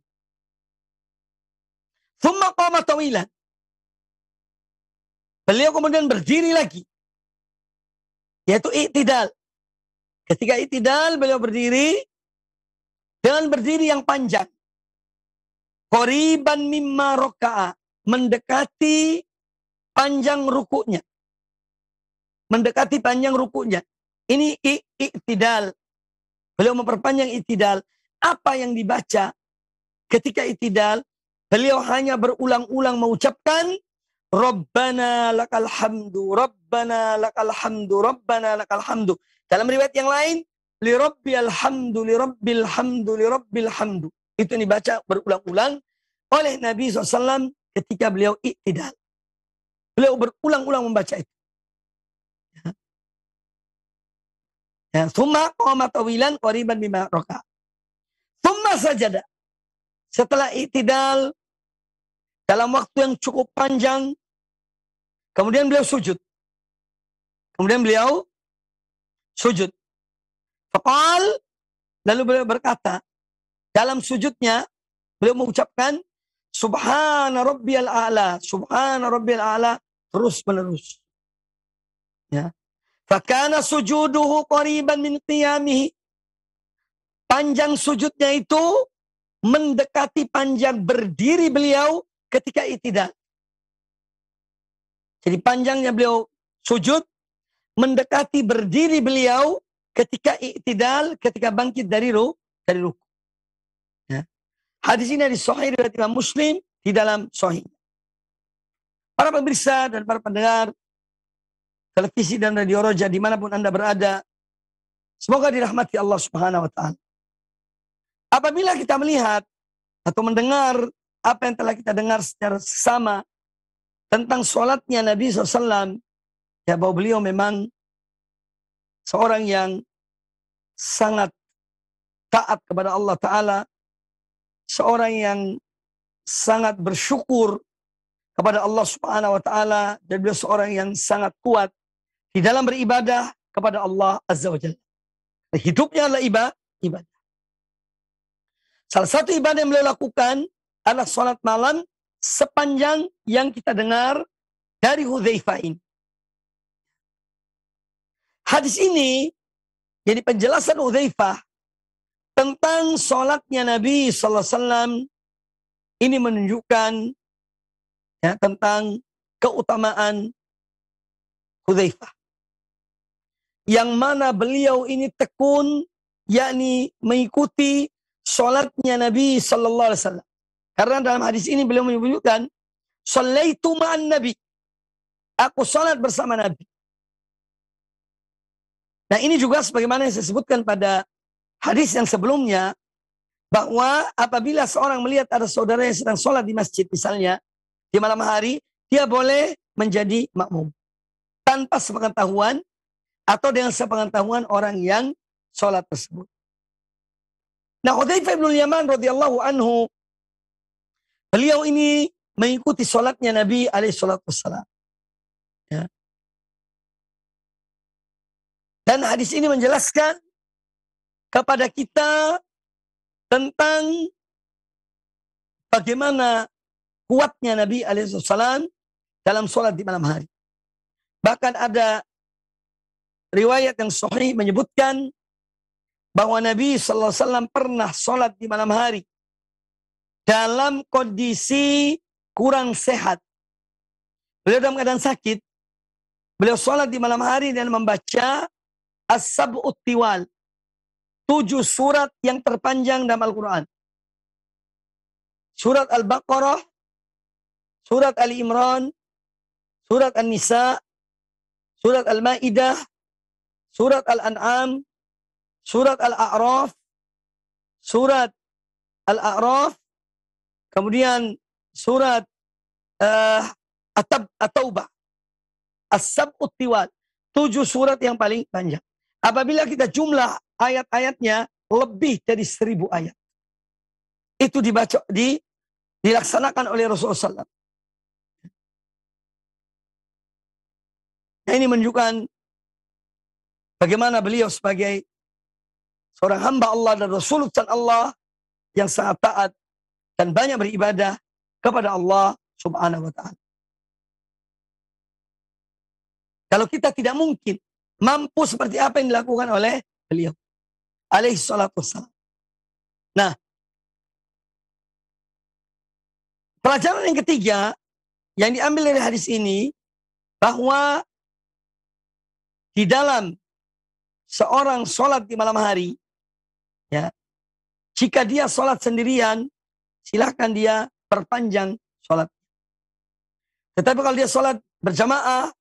Tsumma qama tawilan. Beliau kemudian berdiri lagi. Yaitu i'tidal. Ketika i'tidal beliau berdiri dengan berdiri yang panjang. Qoriban mimma raka'a. Mendekati panjang rukunya. Mendekati panjang rukunya. Ini i'tidal. Beliau memperpanjang i'tidal. Apa yang dibaca ketika i'tidal? Beliau hanya berulang-ulang mengucapkan Rabbana lakal hamdu, Rabbana lakal hamdu, Rabbana lakal hamdu. Dalam riwayat yang lain, li rabbil hamdu, li rabbil hamdu, li rabbil hamdu. Itu yang dibaca berulang-ulang oleh Nabi SAW ketika beliau i'tidal. Beliau berulang-ulang membaca itu. Ya, thumma qama tawilan qariban bima raka. Thumma sajada. Setelah i'tidal dalam waktu yang cukup panjang, kemudian beliau sujud. Faqal, lalu beliau berkata, dalam sujudnya beliau mengucapkan Subhana rabbiyal a'la, Subhana rabbiyal a'la, terus menerus. Ya. Fakana sujuduhu qariban min qiyamihi. Panjang sujudnya itu mendekati panjang berdiri beliau ketika i'tidal. Jadi panjangnya beliau sujud mendekati berdiri beliau ketika i'tidal, ketika bangkit dari ruku. Ya. Hadis ini di Sahih riwayat Imam Muslim di dalam Sahih. Para pemirsa dan para pendengar televisi dan radio Roja dimanapun Anda berada, semoga dirahmati Allah Subhanahu wa Ta'ala. Apabila kita melihat atau mendengar apa yang telah kita dengar secara sesama tentang sholatnya Nabi SAW, ya bahwa beliau memang seorang yang sangat taat kepada Allah Ta'ala, seorang yang sangat bersyukur kepada Allah Subhanahu wa Ta'ala, dan beliau seorang yang sangat kuat di dalam beribadah kepada Allah Azza wa Jalla. Hidupnya adalah ibadah. Salah satu ibadah yang beliau lakukan adalah sholat malam sepanjang yang kita dengar dari Hudzaifah ini. Hadis ini jadi penjelasan Hudzaifah tentang sholatnya Nabi Sallallahu Alaihi Wasallam. Ini menunjukkan ya, tentang keutamaan Hudzaifah. Yang mana beliau ini tekun, yakni mengikuti sholatnya Nabi Sallallahu Alaihi Wasallam. Karena dalam hadis ini beliau menyebutkan, "Shallaitu ma'an Nabi." Aku sholat bersama Nabi. Nah ini juga sebagaimana yang saya sebutkan pada hadis yang sebelumnya, bahwa apabila seorang melihat ada saudara yang sedang sholat di masjid misalnya, di malam hari, dia boleh menjadi makmum. Tanpa sepengetahuan atau dengan sepengetahuan orang yang sholat tersebut. Nah, Hudzaifah bin Yaman radhiyallahu anhu, beliau ini mengikuti sholatnya Nabi alaihi salatu wassalam. Ya. Dan hadis ini menjelaskan kepada kita tentang bagaimana kuatnya Nabi alaihi salatu wassalam dalam sholat di malam hari. Bahkan ada riwayat yang sahih menyebutkan bahwa Nabi Sallallahu Alaihi Wasallam pernah sholat di malam hari dalam kondisi kurang sehat. Beliau dalam keadaan sakit. Beliau sholat di malam hari dan membaca As-Sab'ut Tiwal, 7 surat yang terpanjang dalam Al-Quran. Surat Al-Baqarah, surat Ali Imran, surat An-Nisa, surat Al-Ma'idah, surat Al-An'am, surat Al-A'raf, surat Al-A'raf, kemudian surat At-Taubah, As-Sab'ut Tiwal, 7 surat yang paling panjang. Apabila kita jumlah ayat-ayatnya lebih dari 1000 ayat. Itu dilaksanakan oleh Rasulullah SAW. Nah, ini menunjukkan bagaimana beliau sebagai seorang hamba Allah dan Rasulullah Allah yang sangat taat dan banyak beribadah kepada Allah Subhanahu wa Ta'ala. Kalau kita tidak mungkin mampu seperti apa yang dilakukan oleh beliau alaihi salatu wassalam. Nah, pelajaran yang ketiga yang diambil dari hadis ini, bahwa di dalam seorang sholat di malam hari, ya, jika dia sholat sendirian, silahkan dia perpanjang sholat. Tetapi kalau dia sholat berjamaah,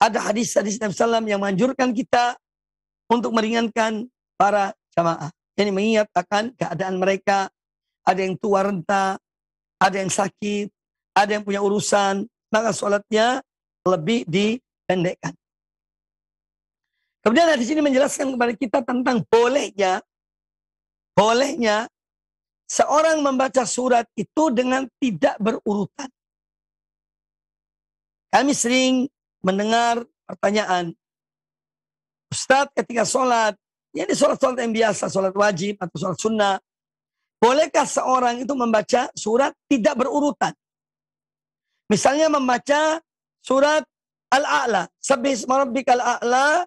ada hadis-hadis Nabi SAW yang menganjurkan kita untuk meringankan para jamaah. Ini mengingat akan keadaan mereka ada yang tua renta, ada yang sakit, ada yang punya urusan, maka sholatnya lebih dipendekkan. Kemudian hadis ini menjelaskan kepada kita tentang bolehnya seorang membaca surat itu dengan tidak berurutan. Kami sering mendengar pertanyaan, Ustadz ketika sholat, ya ini sholat-sholat yang biasa, sholat wajib atau sholat sunnah, bolehkah seorang itu membaca surat tidak berurutan? Misalnya membaca surat Al-A'la, Sabbihasma rabbikal a'la,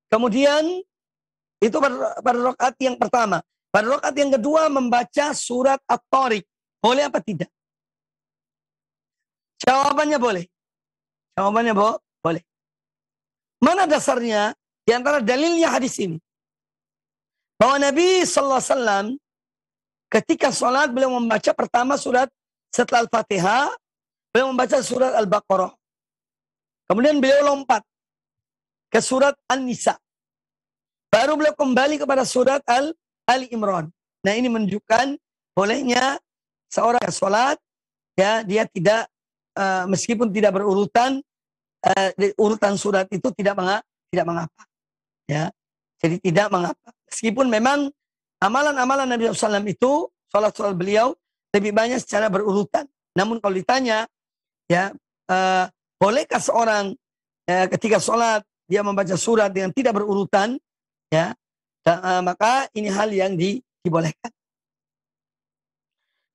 kemudian itu pada rakaat yang pertama. Pada rakaat yang kedua membaca surat At-Tariq. Boleh apa tidak? Jawabannya boleh. Jawabannya boleh. Mana dasarnya? Di antara dalilnya hadis ini. Bahwa Nabi SAW ketika sholat beliau membaca pertama surat setelah Al-Fatihah, beliau membaca surat Al-Baqarah. Kemudian beliau lompat ke surat An-Nisa. Baru beliau kembali kepada surat Ali Imran. Nah ini menunjukkan bolehnya seorang sholat, ya dia tidak meskipun tidak berurutan, urutan surat itu tidak mengapa, ya. Jadi tidak mengapa. Meskipun memang amalan-amalan Nabi SAW itu, sholat-sholat beliau lebih banyak secara berurutan. Namun kalau ditanya, ya bolehkah seorang ketika sholat dia membaca surat dengan tidak berurutan, ya, maka ini hal yang dibolehkan.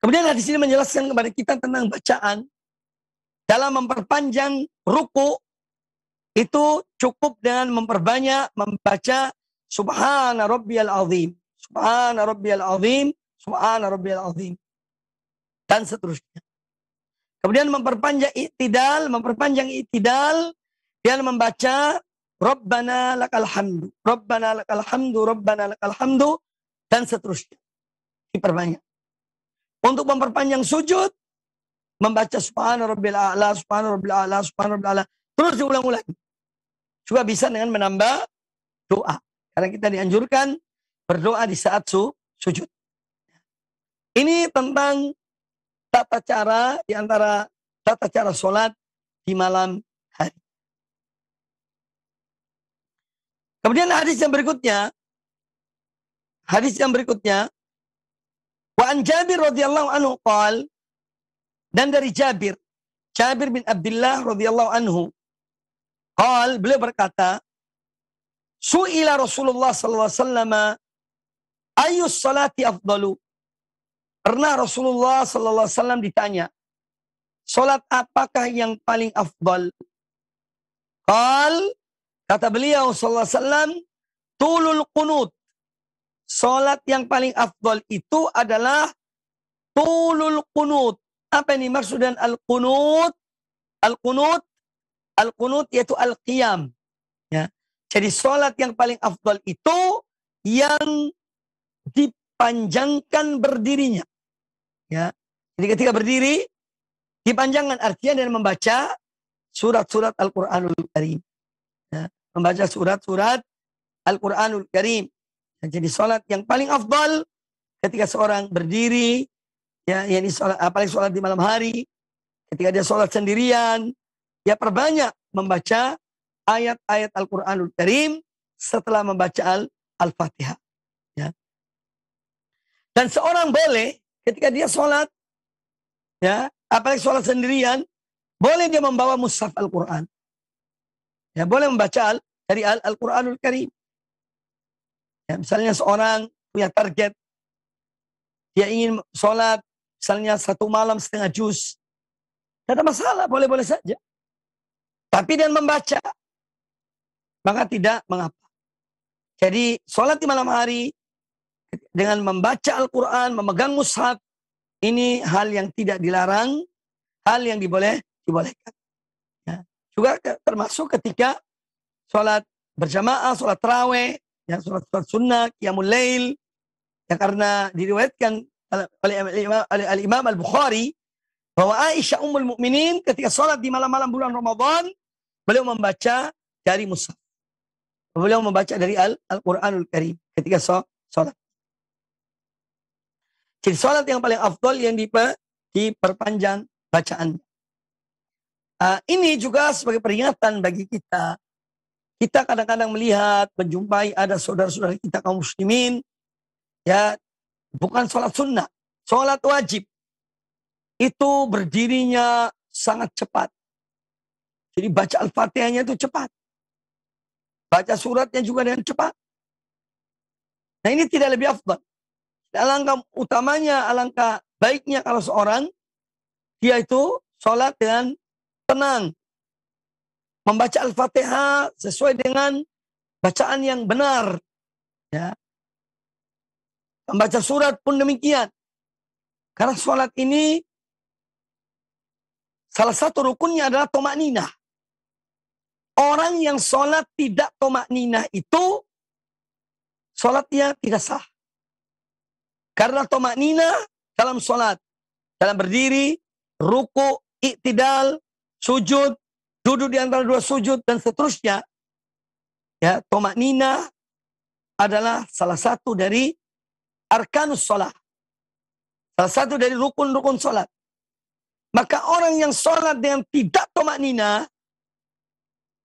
Kemudian hadis ini menjelaskan kepada kita tentang bacaan dalam memperpanjang ruku itu cukup dengan memperbanyak membaca Subhana Rabbiyal Azim, Subhana Rabbiyal Azim, Subhana Rabbiyal Azim, dan seterusnya. Kemudian memperpanjang i'tidal dan membaca Rabbana lakal hamdu, Rabbana lakal hamdu, Rabbana lakal hamdu, dan seterusnya. Diperbanyak. Untuk memperpanjang sujud, membaca Subhana Rabbil A'la, Subhana Rabbil A'la, Subhana Rabbil A'la, terus diulang-ulang. Juga bisa dengan menambah doa. Karena kita dianjurkan berdoa di saat sujud. Ini tentang tata cara di antara tata cara sholat di malam hari. Kemudian hadis yang berikutnya, wa an Jabir radhiyallahu anhu qala, dan dari Jabir bin Abdullah radhiyallahu anhu qala, beliau berkata, su'ila Rasulullah sallallahu alaihi wasallam ayyus salati afdalu. Pernah Rasulullah sallallahu alaihi wasallam ditanya, salat apakah yang paling afdal? Kata beliau sallallahu alaihi wasallam, tulul qunut. Salat yang paling afdal itu adalah tulul qunut. Apa ini maksud dan al-qunut? Al-qunut yaitu al-qiyam. Ya. Jadi salat yang paling afdal itu yang dipanjangkan berdirinya. Ya. Jadi ketika berdiri dipanjangkan, artinya dengan membaca surat-surat Al-Qur'anul Karim. Ya. Membaca surat-surat Al-Qur'anul Karim. Ya. Jadi salat yang paling afdal ketika seorang berdiri, ya, ini salat, apalagi salat di malam hari, ketika dia salat sendirian, dia perbanyak membaca ayat-ayat Al-Qur'anul Karim setelah membaca Al-Fatihah. Ya. Dan seorang boleh ketika dia sholat, ya, apalagi sholat sendirian, boleh dia membawa mushaf Al-Quran. Ya, boleh membaca dari Al-Quranul Karim. Ya, misalnya seorang punya target, dia ingin sholat, misalnya 1 malam setengah juz, tidak ada masalah, boleh-boleh saja. Tapi dia membaca, maka tidak mengapa. Jadi sholat di malam hari dengan membaca Al-Quran, memegang mushaf, ini hal yang tidak dilarang, hal yang dibolehkan. Ya. Juga termasuk ketika sholat berjamaah, sholat tarawih, ya, sholat sunnah, qiyamul lail, ya, karena diriwayatkan oleh Al-Imam Al-Bukhari bahwa Aisyah Ummul Mukminin ketika sholat di malam-malam bulan Ramadan, beliau membaca dari mushaf. Beliau membaca dari Al-Quranul Karim ketika sholat. Jadi sholat yang paling afdol yang diperpanjang bacaan. Ini juga sebagai peringatan bagi kita. Kita kadang-kadang melihat, menjumpai ada saudara-saudara kita kaum muslimin, ya, bukan sholat sunnah, sholat wajib. Itu berdirinya sangat cepat. Jadi baca Al-Fatihahnya itu cepat. Baca suratnya juga dengan cepat. Nah, ini tidak lebih afdal. Alangkah utamanya, alangkah baiknya kalau seorang dia itu sholat dengan tenang. Membaca Al-Fatihah sesuai dengan bacaan yang benar. Ya. Membaca surat pun demikian. Karena sholat ini salah satu rukunnya adalah tomakninah. Orang yang sholat tidak tomakninah itu sholatnya tidak sah. Karena tomakninah dalam sholat, dalam berdiri, ruku, iktidal, sujud, duduk di antara dua sujud, dan seterusnya. Ya, tomakninah adalah salah satu dari arkanus sholat. Salah satu dari rukun-rukun sholat. Maka orang yang sholat dengan tidak tomakninah,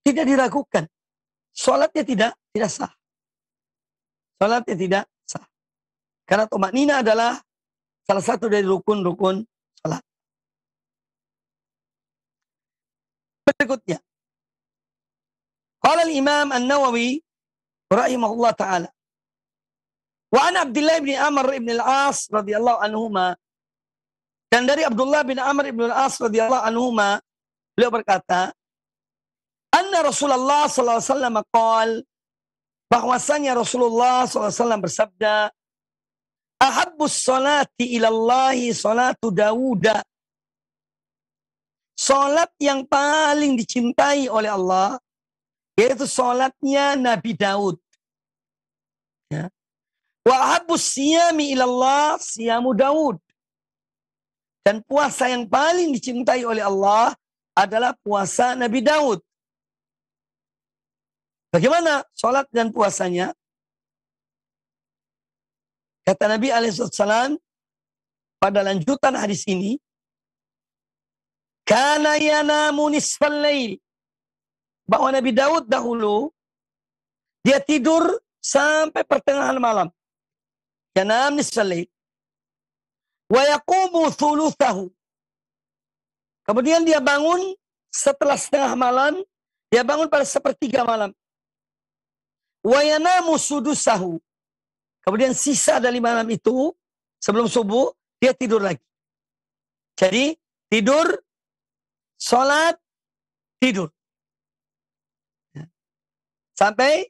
tidak diragukan. Sholatnya tidak sah. Sholatnya tidak sah. Karena tomakninah adalah salah satu dari rukun-rukun sholat. Berikutnya. Qala al-Imam An-Nawawi rahimahullah ta'ala. Wa an Abdullah bin Amr ibn al-As radhiyallahu anhuma. Dan dari Abdullah bin Amr ibn al-As radhiyallahu anhuma, beliau berkata, anna Rasulullah sallallahu alaihi wasallam qala, bahwasanya Rasulullah sallallahu alaihi wasallam bersabda, ahabbus salati ilallahi salatu Dawuda. Salat yang paling dicintai oleh Allah yaitu salatnya Nabi Daud. Ya. Wa ahabbus siyami ilallah siyamu Daud. Dan puasa yang paling dicintai oleh Allah adalah puasa Nabi Daud. Bagaimana salat dan puasanya? Kata Nabi alaihissalam pada lanjutan hadis ini, kana yanamu nisfal lail. Bahwa Nabi Daud dahulu dia tidur sampai pertengahan malam. Yanam nisfal lail. Wa yaqumu thuluthahu. Kemudian dia bangun setelah setengah malam, dia bangun pada sepertiga malam. Wa yanamu sudusahu. Kemudian sisa dari malam itu, sebelum subuh, dia tidur lagi. Jadi, tidur, sholat, tidur. Sampai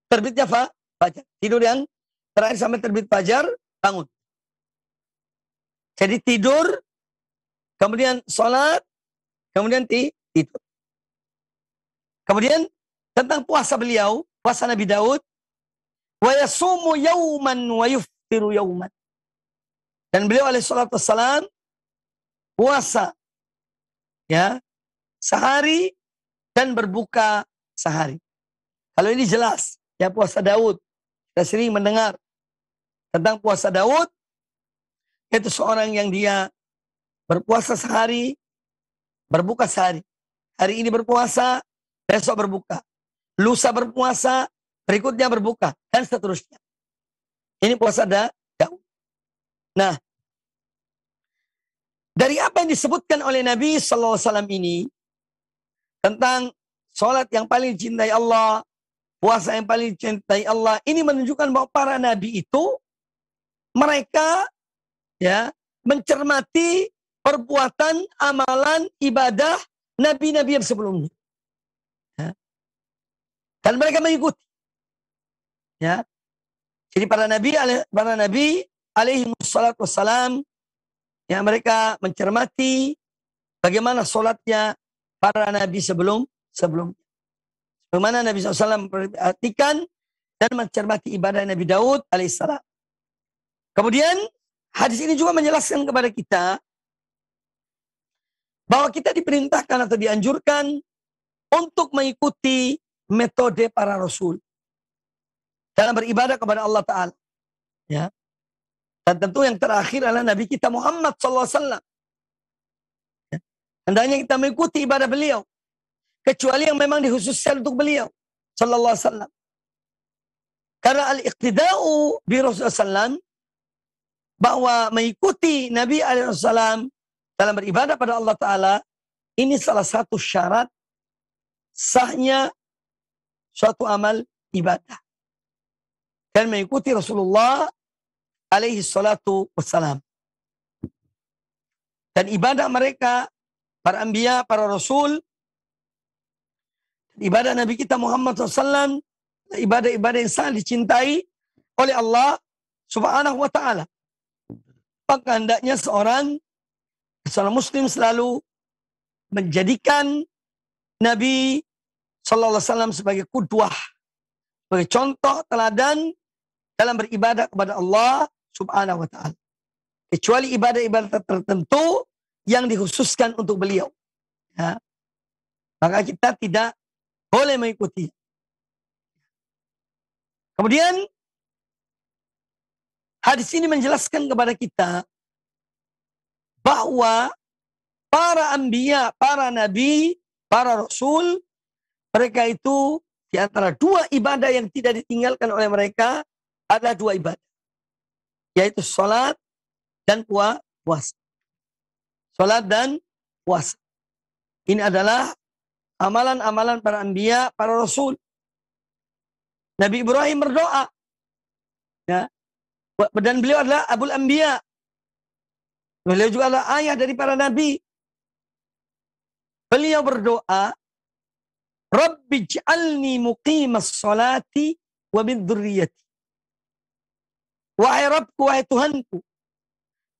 terbitnya fajar. Tidur yang terakhir sampai terbit fajar, bangun. Jadi tidur, kemudian sholat, kemudian tidur. Kemudian tentang puasa beliau, puasa Nabi Daud, wa yasumu yauman wa yuftiru yauman. Dan beliau alaihissalatu wassalam puasa ya sehari dan berbuka sehari. Kalau ini jelas ya puasa Daud. Kita sering mendengar tentang puasa Daud, itu seorang yang dia berpuasa sehari, berbuka sehari. Hari ini berpuasa, besok berbuka. Lusa berpuasa, berikutnya berbuka, dan seterusnya. Ini puasa Daud. Nah, dari apa yang disebutkan oleh Nabi SAW ini, tentang sholat yang paling dicintai Allah, puasa yang paling dicintai Allah, ini menunjukkan bahwa para Nabi itu, mereka ya mencermati perbuatan, amalan, ibadah Nabi-Nabi yang sebelumnya. Ya. Dan mereka mengikuti. Ya. Jadi para Nabi alaihi wassalatu wassalam, ya mereka mencermati bagaimana sholatnya para Nabi sebelumnya. Bagaimana Nabi SAW memperhatikan dan mencermati ibadah Nabi Daud alaihissalam. Kemudian hadis ini juga menjelaskan kepada kita bahwa kita diperintahkan atau dianjurkan untuk mengikuti metode para rasul dalam beribadah kepada Allah Ta'ala. Ya. Dan tentu yang terakhir adalah Nabi kita Muhammad SAW. Hendaknya kita mengikuti ibadah beliau. Kecuali yang memang dikhususkan untuk beliau. Sallallahu alaihi wasallam. Karena al-iqtida'u bi Rasulullah SAW, bahwa mengikuti Nabi SAW dalam beribadah pada Allah Ta'ala, ini salah satu syarat sahnya suatu amal ibadah. Dan mengikuti Rasulullah alaihi salatu wassalam. Dan ibadah mereka, para anbiya, para rasul, ibadah Nabi kita Muhammad SAW, ibadah-ibadah yang sangat dicintai oleh Allah Subhanahu wa Ta'ala. Maka hendaknya seorang muslim selalu menjadikan Nabi sallallahu alaihi wasallam sebagai qudwah, sebagai contoh teladan dalam beribadah kepada Allah Subhanahu wa Ta'ala. Kecuali ibadah-ibadah tertentu yang dikhususkan untuk beliau. Ya. Maka kita tidak boleh mengikuti. Kemudian hadis ini menjelaskan kepada kita bahwa para anbiya, para nabi, para rasul, mereka itu di antara dua ibadah yang tidak ditinggalkan oleh mereka adalah dua ibadah, yaitu sholat dan puasa. Sholat dan puasa. Ini adalah amalan-amalan para anbiya, para rasul. Nabi Ibrahim berdoa. Ya. Dan beliau adalah Abul Anbiya. Beliau juga adalah ayah dari para nabi. Beliau berdoa, Rabbi ij'alni muqimas salati wa min dzurriyyati. Wahai Rabbku, wahai Tuhanku,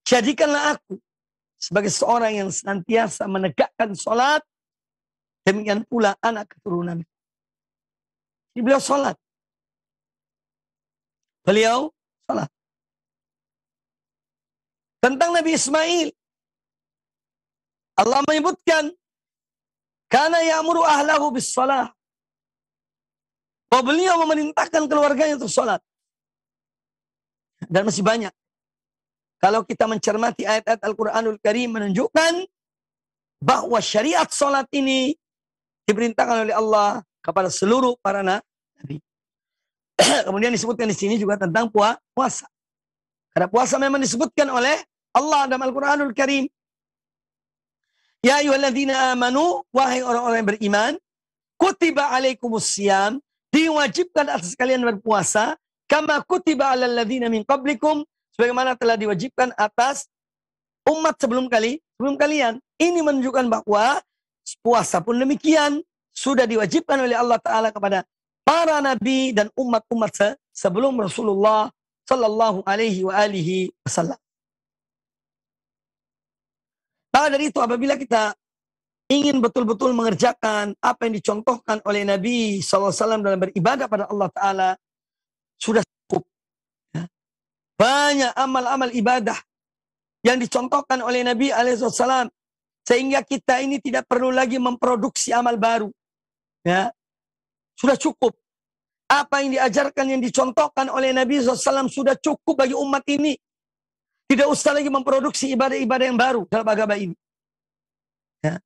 jadikanlah aku sebagai seorang yang senantiasa menegakkan salat, demikian pula anak keturunan. Jadi beliau salat. Beliau salat. Tentang Nabi Ismail, Allah menyebutkan, kana ya'muru ahlahu bis salah. Bahwa beliau memerintahkan keluarganya untuk salat. Dan masih banyak. Kalau kita mencermati ayat-ayat Al-Quranul Karim menunjukkan bahwa syariat salat ini diperintahkan oleh Allah kepada seluruh para nabi. Kemudian disebutkan di sini juga tentang puasa. Karena puasa memang disebutkan oleh Allah dalam Al-Quranul Karim. Ya ayyuhalladzina amanu, wahai orang-orang yang beriman, kutiba alaikumusiyam, diwajibkan atas kalian berpuasa, kama kutiba alal ladzina min qablikum, sebagaimana telah diwajibkan atas umat sebelum kalian. Ini menunjukkan bahwa puasa pun demikian sudah diwajibkan oleh Allah Ta'ala kepada para nabi dan umat-umat sebelum Rasulullah sallallahu alaihi wasallam. Maka dari itu, apabila kita ingin betul-betul mengerjakan apa yang dicontohkan oleh Nabi SAW dalam beribadah pada Allah Ta'ala, sudah cukup. Ya. Banyak amal-amal ibadah yang dicontohkan oleh Nabi SAW, sehingga kita ini tidak perlu lagi memproduksi amal baru. Ya. Sudah cukup. Apa yang diajarkan, yang dicontohkan oleh Nabi SAW sudah cukup bagi umat ini. Tidak usah lagi memproduksi ibadah-ibadah yang baru dalam agama ini. Ya.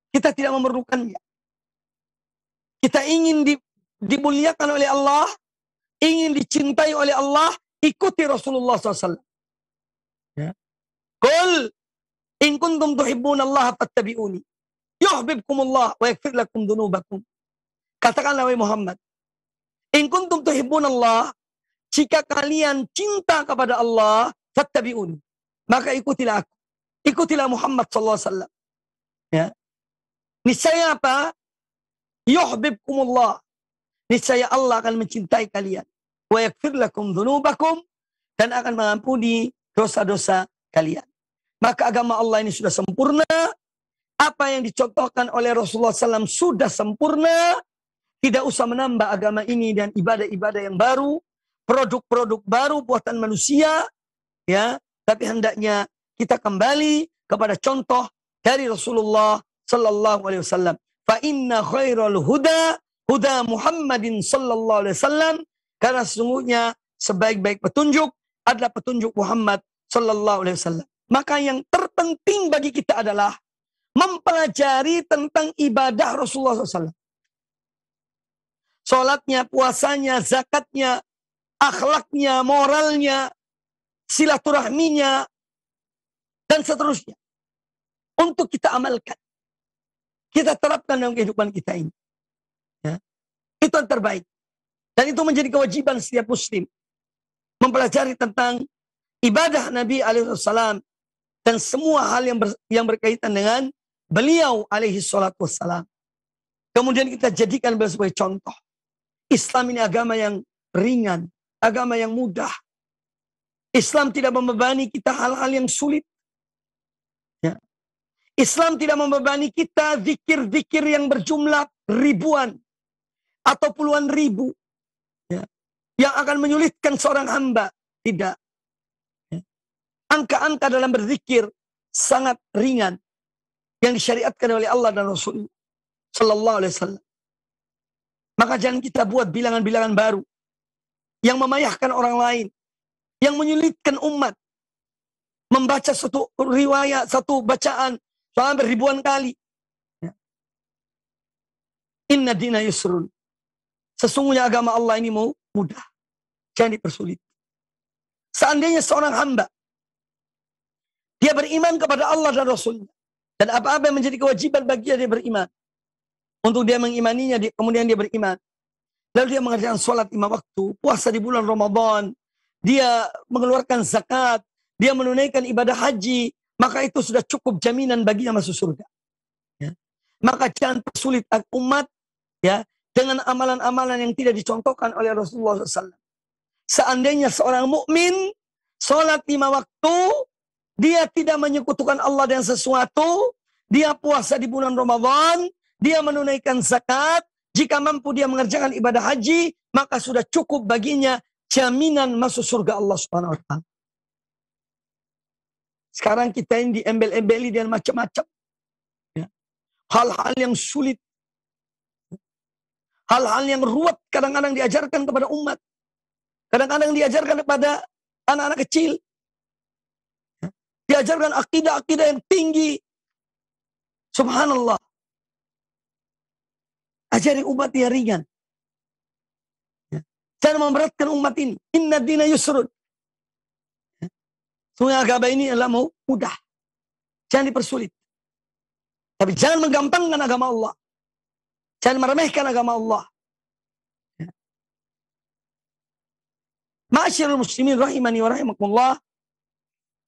Kita tidak memerlukannya. Kita ingin dimuliakan oleh Allah, ingin dicintai oleh Allah, ikuti Rasulullah SAW. Ya. Qul in kuntum tuhibbunallaha fattabi'uni yuhibbukumullah wa yaghfir lakum dzunubakum. Katakanlah wahai Muhammad, in kuntum tuhibbunallah, jika kalian cinta kepada Allah, fattabi'uni, maka ikutilah aku. Ikutilah Muhammad sallallahu alaihi wasallam. Ya. Niscaya apa? Yuhibbukumullah. Niscaya Allah akan mencintai kalian. Wa yaghfir lakum dzunubakum, dan akan mengampuni dosa-dosa kalian. Maka agama Allah ini sudah sempurna. Apa yang dicontohkan oleh Rasulullah SAW sudah sempurna. Tidak usah menambah agama ini dan ibadah-ibadah yang baru, produk-produk baru buatan manusia. Ya, tapi hendaknya kita kembali kepada contoh dari Rasulullah sallallahu alaihi wasallam. Fa inna khairul huda huda Muhammadin sallallahu alaihi wasallam, karena sesungguhnya sebaik-baik petunjuk adalah petunjuk Muhammad Sallallahu Alaihi Wasallam. Maka yang terpenting bagi kita adalah mempelajari tentang ibadah Rasulullah SAW. Sholatnya, puasanya, zakatnya, akhlaknya, moralnya, silaturahminya, dan seterusnya. Untuk kita amalkan. Kita terapkan dalam kehidupan kita ini. Ya. Itu yang terbaik. Dan itu menjadi kewajiban setiap muslim. Mempelajari tentang ibadah Nabi alaihissalam dan semua hal yang berkaitan dengan beliau alaihi salatu wassalam. Kemudian kita jadikan beliau sebagai contoh. Islam ini agama yang ringan, agama yang mudah. Islam tidak membebani kita hal-hal yang sulit. Ya. Islam tidak membebani kita zikir-zikir yang berjumlah ribuan atau puluhan ribu. Ya. Yang akan menyulitkan seorang hamba. Tidak. Ya. Angka-angka dalam berzikir sangat ringan. Yang disyariatkan oleh Allah dan Rasul Sallallahu Alaihi Wasallam. Maka jangan kita buat bilangan-bilangan baru. Yang memayahkan orang lain. Yang menyulitkan umat. Membaca satu riwayat, satu bacaan. Selama ribuan kali. Ya. Inna dina yusrun. Sesungguhnya agama Allah ini mau mudah. Jangan dipersulit. Seandainya seorang hamba. Dia beriman kepada Allah dan Rasulnya. Dan apa-apa yang menjadi kewajiban bagi dia beriman. Untuk dia mengimaninya, kemudian dia beriman. Lalu dia mengerjakan sholat 5 waktu. Puasa di bulan Ramadan. Dia mengeluarkan zakat. Dia menunaikan ibadah haji. Maka itu sudah cukup jaminan baginya masuk surga. Ya. Maka jangan persulit umat ya dengan amalan-amalan yang tidak dicontohkan oleh Rasulullah SAW. Seandainya seorang mukmin sholat 5 waktu, dia tidak menyekutukan Allah dengan sesuatu, dia puasa di bulan Ramadan, dia menunaikan zakat, jika mampu dia mengerjakan ibadah haji, maka sudah cukup baginya jaminan masuk surga Allah Subhanahu wa taala. Sekarang kita ini diembel-embeli dengan macam-macam. Ya. Hal-hal yang sulit. Hal-hal yang ruwet kadang-kadang diajarkan kepada umat. Kadang-kadang diajarkan kepada anak-anak kecil. Ya. Diajarkan akidah-akidah yang tinggi. Subhanallah. Ajari umat yang ringan. Ya. Jangan memberatkan umat ini. Inna dina yusrun. Sungguh agama ini adalah mudah. Jangan dipersulit. Tapi jangan menggampangkan agama Allah. Jangan meremehkan agama Allah. Ya. Ma'asyiral muslimin rahimani wa rahimakumullah.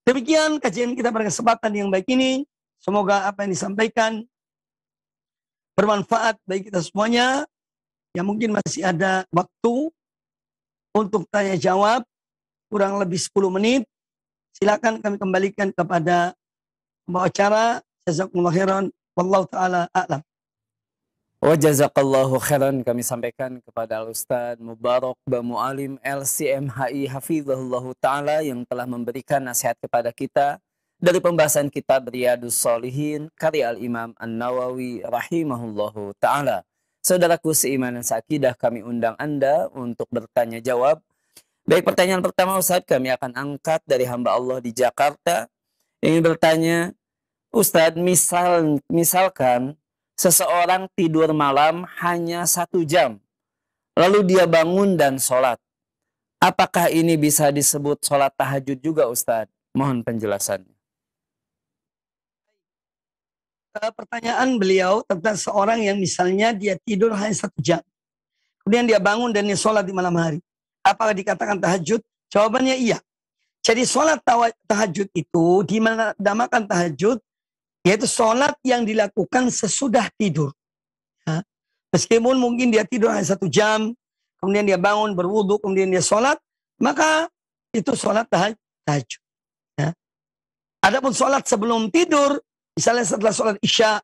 Demikian kajian kita pada kesempatan yang baik ini. Semoga apa yang disampaikan bermanfaat bagi kita semuanya. Yang mungkin masih ada waktu untuk tanya jawab. Kurang lebih 10 menit. Silakan kami kembalikan kepada pembawa acara. Jazakumullah khairan. Wallahu ta'ala a'lam. Wa jazakallahu khairan kami sampaikan kepada Al-Ustaz Mubarak Bamu'alim LCMHI Hafizahullahu Ta'ala yang telah memberikan nasihat kepada kita dari pembahasan kitab Riyadus Shalihin karya Al-Imam An-Nawawi Rahimahullahu Ta'ala. Saudaraku seiman dan seakidah, kami undang Anda untuk bertanya jawab. Baik, pertanyaan pertama Ustaz kami akan angkat dari hamba Allah di Jakarta. Ingin bertanya, Ustaz, misalkan seseorang tidur malam hanya 1 jam, lalu dia bangun dan sholat. Apakah ini bisa disebut sholat tahajud juga Ustaz? Mohon penjelasannya. Pertanyaan beliau tentang seorang yang misalnya dia tidur hanya 1 jam. Kemudian dia bangun dan dia sholat di malam hari. Apakah dikatakan tahajud? Jawabannya iya. Jadi sholat tahajud itu dinamakan tahajud, yaitu sholat yang dilakukan sesudah tidur. Ya. Meskipun mungkin dia tidur hanya 1 jam, kemudian dia bangun, berwudu, kemudian dia sholat, maka itu sholat tahajud. Ya. Adapun sholat sebelum tidur, misalnya setelah sholat isya,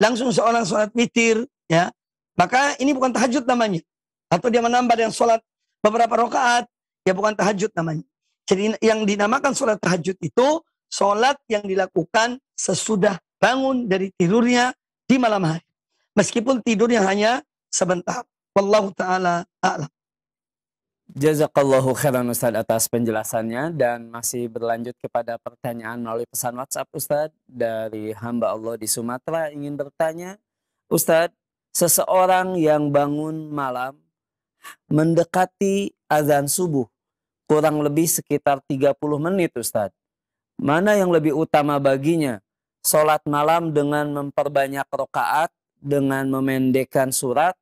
langsung seorang sholat witir, ya, maka ini bukan tahajud namanya. Atau dia menambah dengan sholat beberapa rakaat, ya bukan tahajud namanya. Jadi yang dinamakan sholat tahajud itu sholat yang dilakukan sesudah bangun dari tidurnya di malam hari. Meskipun tidurnya hanya sebentar. Wallahu ta'ala a'lam. Jazakallahu khairan Ustadz atas penjelasannya, dan masih berlanjut kepada pertanyaan melalui pesan WhatsApp Ustadz dari hamba Allah di Sumatera ingin bertanya, Ustadz, seseorang yang bangun malam mendekati azan subuh kurang lebih sekitar 30 menit Ustadz. Mana yang lebih utama baginya? Sholat malam dengan memperbanyak rokaat dengan memendekkan surat,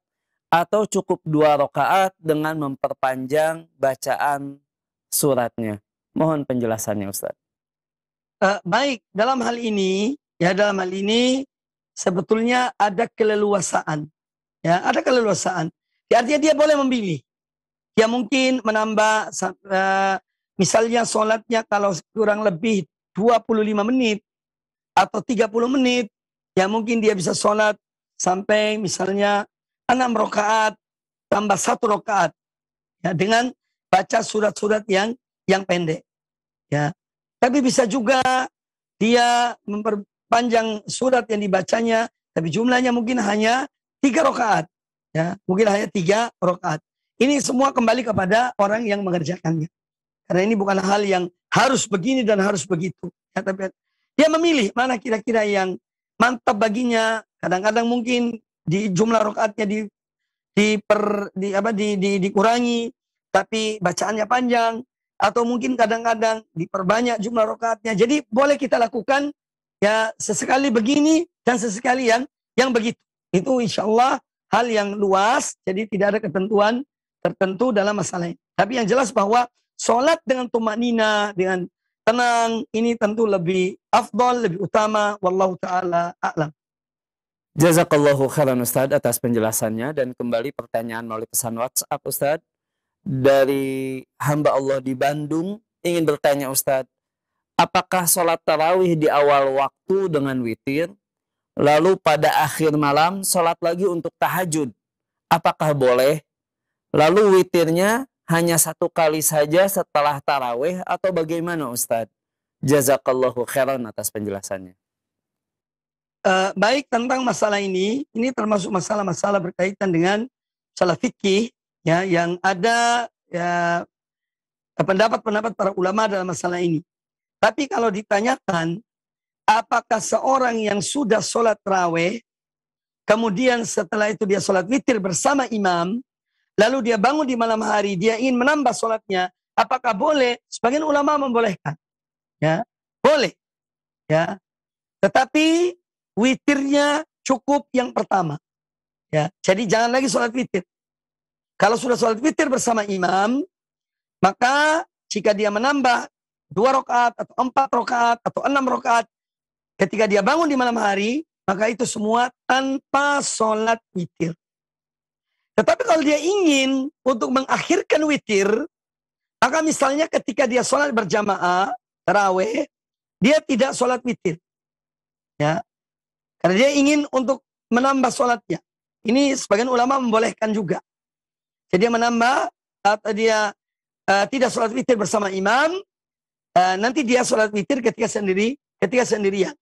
atau cukup 2 rakaat dengan memperpanjang bacaan suratnya? Mohon penjelasannya Ustaz. Baik, dalam hal ini sebetulnya ada keleluasaan. Ya, ada keleluasaan. Artinya dia boleh memilih. Dia mungkin menambah misalnya sholatnya kalau kurang lebih 25 menit atau 30 menit, ya mungkin dia bisa sholat sampai misalnya 6 rakaat tambah 1 rakaat, ya, dengan baca surat-surat yang pendek, ya. Tapi bisa juga dia memperpanjang surat yang dibacanya, tapi jumlahnya mungkin hanya 3 rakaat, ya, mungkin hanya 3 rakaat. Ini semua kembali kepada orang yang mengerjakannya. Karena ini bukan hal yang harus begini dan harus begitu, ya, tapi dia memilih mana kira-kira yang mantap baginya. Kadang-kadang mungkin di jumlah rakaatnya dikurangi, tapi bacaannya panjang, atau mungkin kadang-kadang diperbanyak jumlah rakaatnya. Jadi boleh kita lakukan, ya, sesekali begini dan sesekali yang begitu. Itu insya Allah hal yang luas, jadi tidak ada ketentuan tertentu dalam masalah ini. Tapi yang jelas bahwa sholat dengan tumanina, dengan tenang, ini tentu lebih afdal, lebih utama. Wallahu ta'ala a'lam. Jazakallahu khairan Ustadz atas penjelasannya, dan kembali pertanyaan melalui pesan WhatsApp Ustadz dari hamba Allah di Bandung ingin bertanya Ustadz, apakah sholat tarawih di awal waktu dengan witir, lalu pada akhir malam sholat lagi untuk tahajud, apakah boleh? Lalu witirnya hanya 1 kali saja setelah tarawih atau bagaimana Ustadz? Jazakallahu khairan atas penjelasannya. Baik, tentang masalah ini termasuk masalah-masalah berkaitan dengan masalah fikih, ya, yang ada, ya, pendapat-pendapat para ulama dalam masalah ini. Tapi kalau ditanyakan, apakah seorang yang sudah sholat tarawih, kemudian setelah itu dia sholat witir bersama imam, lalu dia bangun di malam hari, dia ingin menambah sholatnya, apakah boleh? Sebagian ulama membolehkan, ya, boleh, ya. Tetapi witirnya cukup yang pertama, ya. Jadi jangan lagi sholat witir. Kalau sudah sholat witir bersama imam, maka jika dia menambah 2 rakaat atau 4 rakaat atau 6 rakaat ketika dia bangun di malam hari, maka itu semua tanpa sholat witir. Tetapi kalau dia ingin untuk mengakhirkan witir, maka misalnya ketika dia sholat berjamaah tarawih, dia tidak sholat witir, ya, karena dia ingin untuk menambah sholatnya. Ini sebagian ulama membolehkan juga. Jadi dia menambah, atau dia tidak sholat witir bersama imam, nanti dia sholat witir ketika sendirian,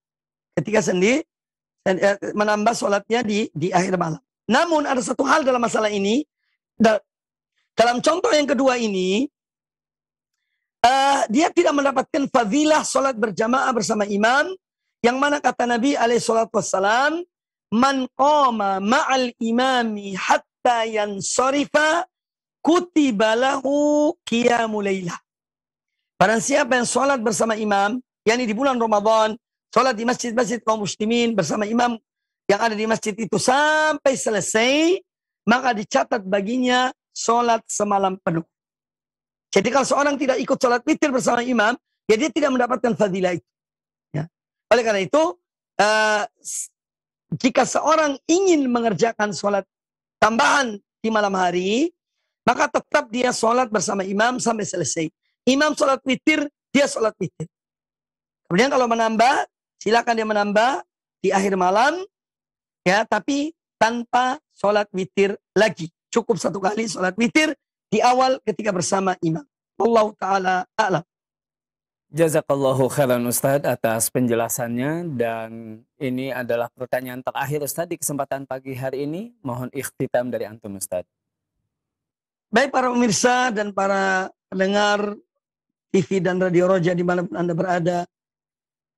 menambah sholatnya di akhir malam. Namun ada satu hal dalam masalah ini, dalam contoh yang kedua ini, dia tidak mendapatkan fadilah sholat berjamaah bersama imam, yang mana kata Nabi SAW, man qama ma'al imami hatta yansarifa kutiba lahu qiyamul lailah. Barang siapa yang sholat bersama imam, yakni di bulan Ramadan, sholat di masjid-masjid kaum muslimin bersama imam yang ada di masjid itu sampai selesai, maka dicatat baginya sholat semalam penuh. Jadi kalau seorang tidak ikut sholat witir bersama imam, ya dia tidak mendapatkan fadilah itu. Ya. Oleh karena itu, jika seorang ingin mengerjakan sholat tambahan di malam hari, maka tetap dia sholat bersama imam sampai selesai. Imam sholat witir, dia sholat witir. Kemudian kalau menambah, silakan dia menambah di akhir malam, ya, tapi tanpa sholat witir lagi. Cukup 1 kali sholat witir di awal ketika bersama imam. Wallahu ta'ala a'lam. Jazakallahu khairan Ustadz atas penjelasannya, dan ini adalah pertanyaan terakhir Ustadz di kesempatan pagi hari ini. Mohon ikhtitam dari antum Ustadz. Baik para pemirsa dan para pendengar TV dan Radio Roja dimanapun Anda berada.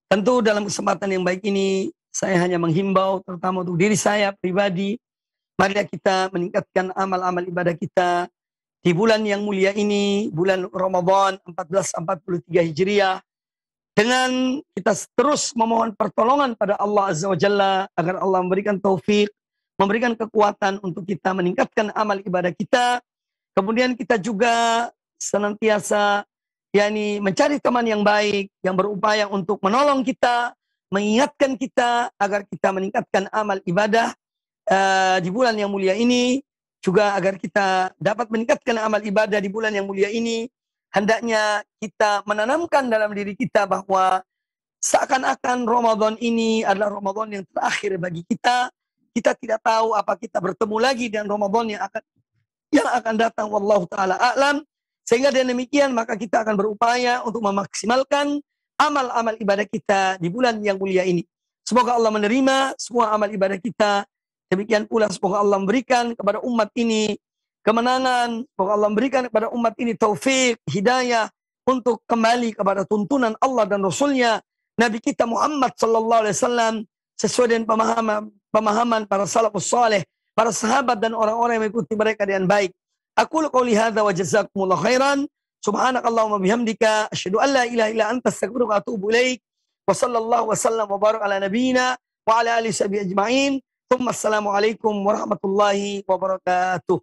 Tentu dalam kesempatan yang baik ini, saya hanya menghimbau terutama untuk diri saya pribadi. Marilah kita meningkatkan amal-amal ibadah kita di bulan yang mulia ini, bulan Ramadan 1443 Hijriah. Dengan kita terus memohon pertolongan pada Allah Azza wa Jalla agar Allah memberikan taufik, memberikan kekuatan untuk kita meningkatkan amal ibadah kita. Kemudian kita juga senantiasa mencari teman yang baik, yang berupaya untuk menolong kita, mengingatkan kita agar kita meningkatkan amal ibadah di bulan yang mulia ini. Juga agar kita dapat meningkatkan amal ibadah di bulan yang mulia ini, hendaknya kita menanamkan dalam diri kita bahwa seakan-akan Ramadan ini adalah Ramadan yang terakhir bagi kita. Kita tidak tahu apa kita bertemu lagi dengan Ramadan yang akan datang, wallahu taala a'lam. Sehingga dengan demikian maka kita akan berupaya untuk memaksimalkan amal-amal ibadah kita di bulan yang mulia ini. Semoga Allah menerima semua amal ibadah kita. Demikian pula semoga Allah memberikan kepada umat ini kemenangan. Semoga Allah memberikan kepada umat ini taufik, hidayah untuk kembali kepada tuntunan Allah dan Rasulnya, Nabi kita Muhammad sallallahu alaihi wasallam, sesuai dengan pemahaman para salafus saleh, para sahabat dan orang-orang yang mengikuti mereka dengan baik. Aku qouli hadza wa jazakumullahu khairan. Subhanakallahumma bihamdika asyhadu an la ilaha illa anta astaghfiruka wa atubu ilaik. Wa sallallahu wasallam wa baraka ala nabiyyina wa ala alihi washabihi ajma'in. Assalamualaikum warahmatullahi wabarakatuh.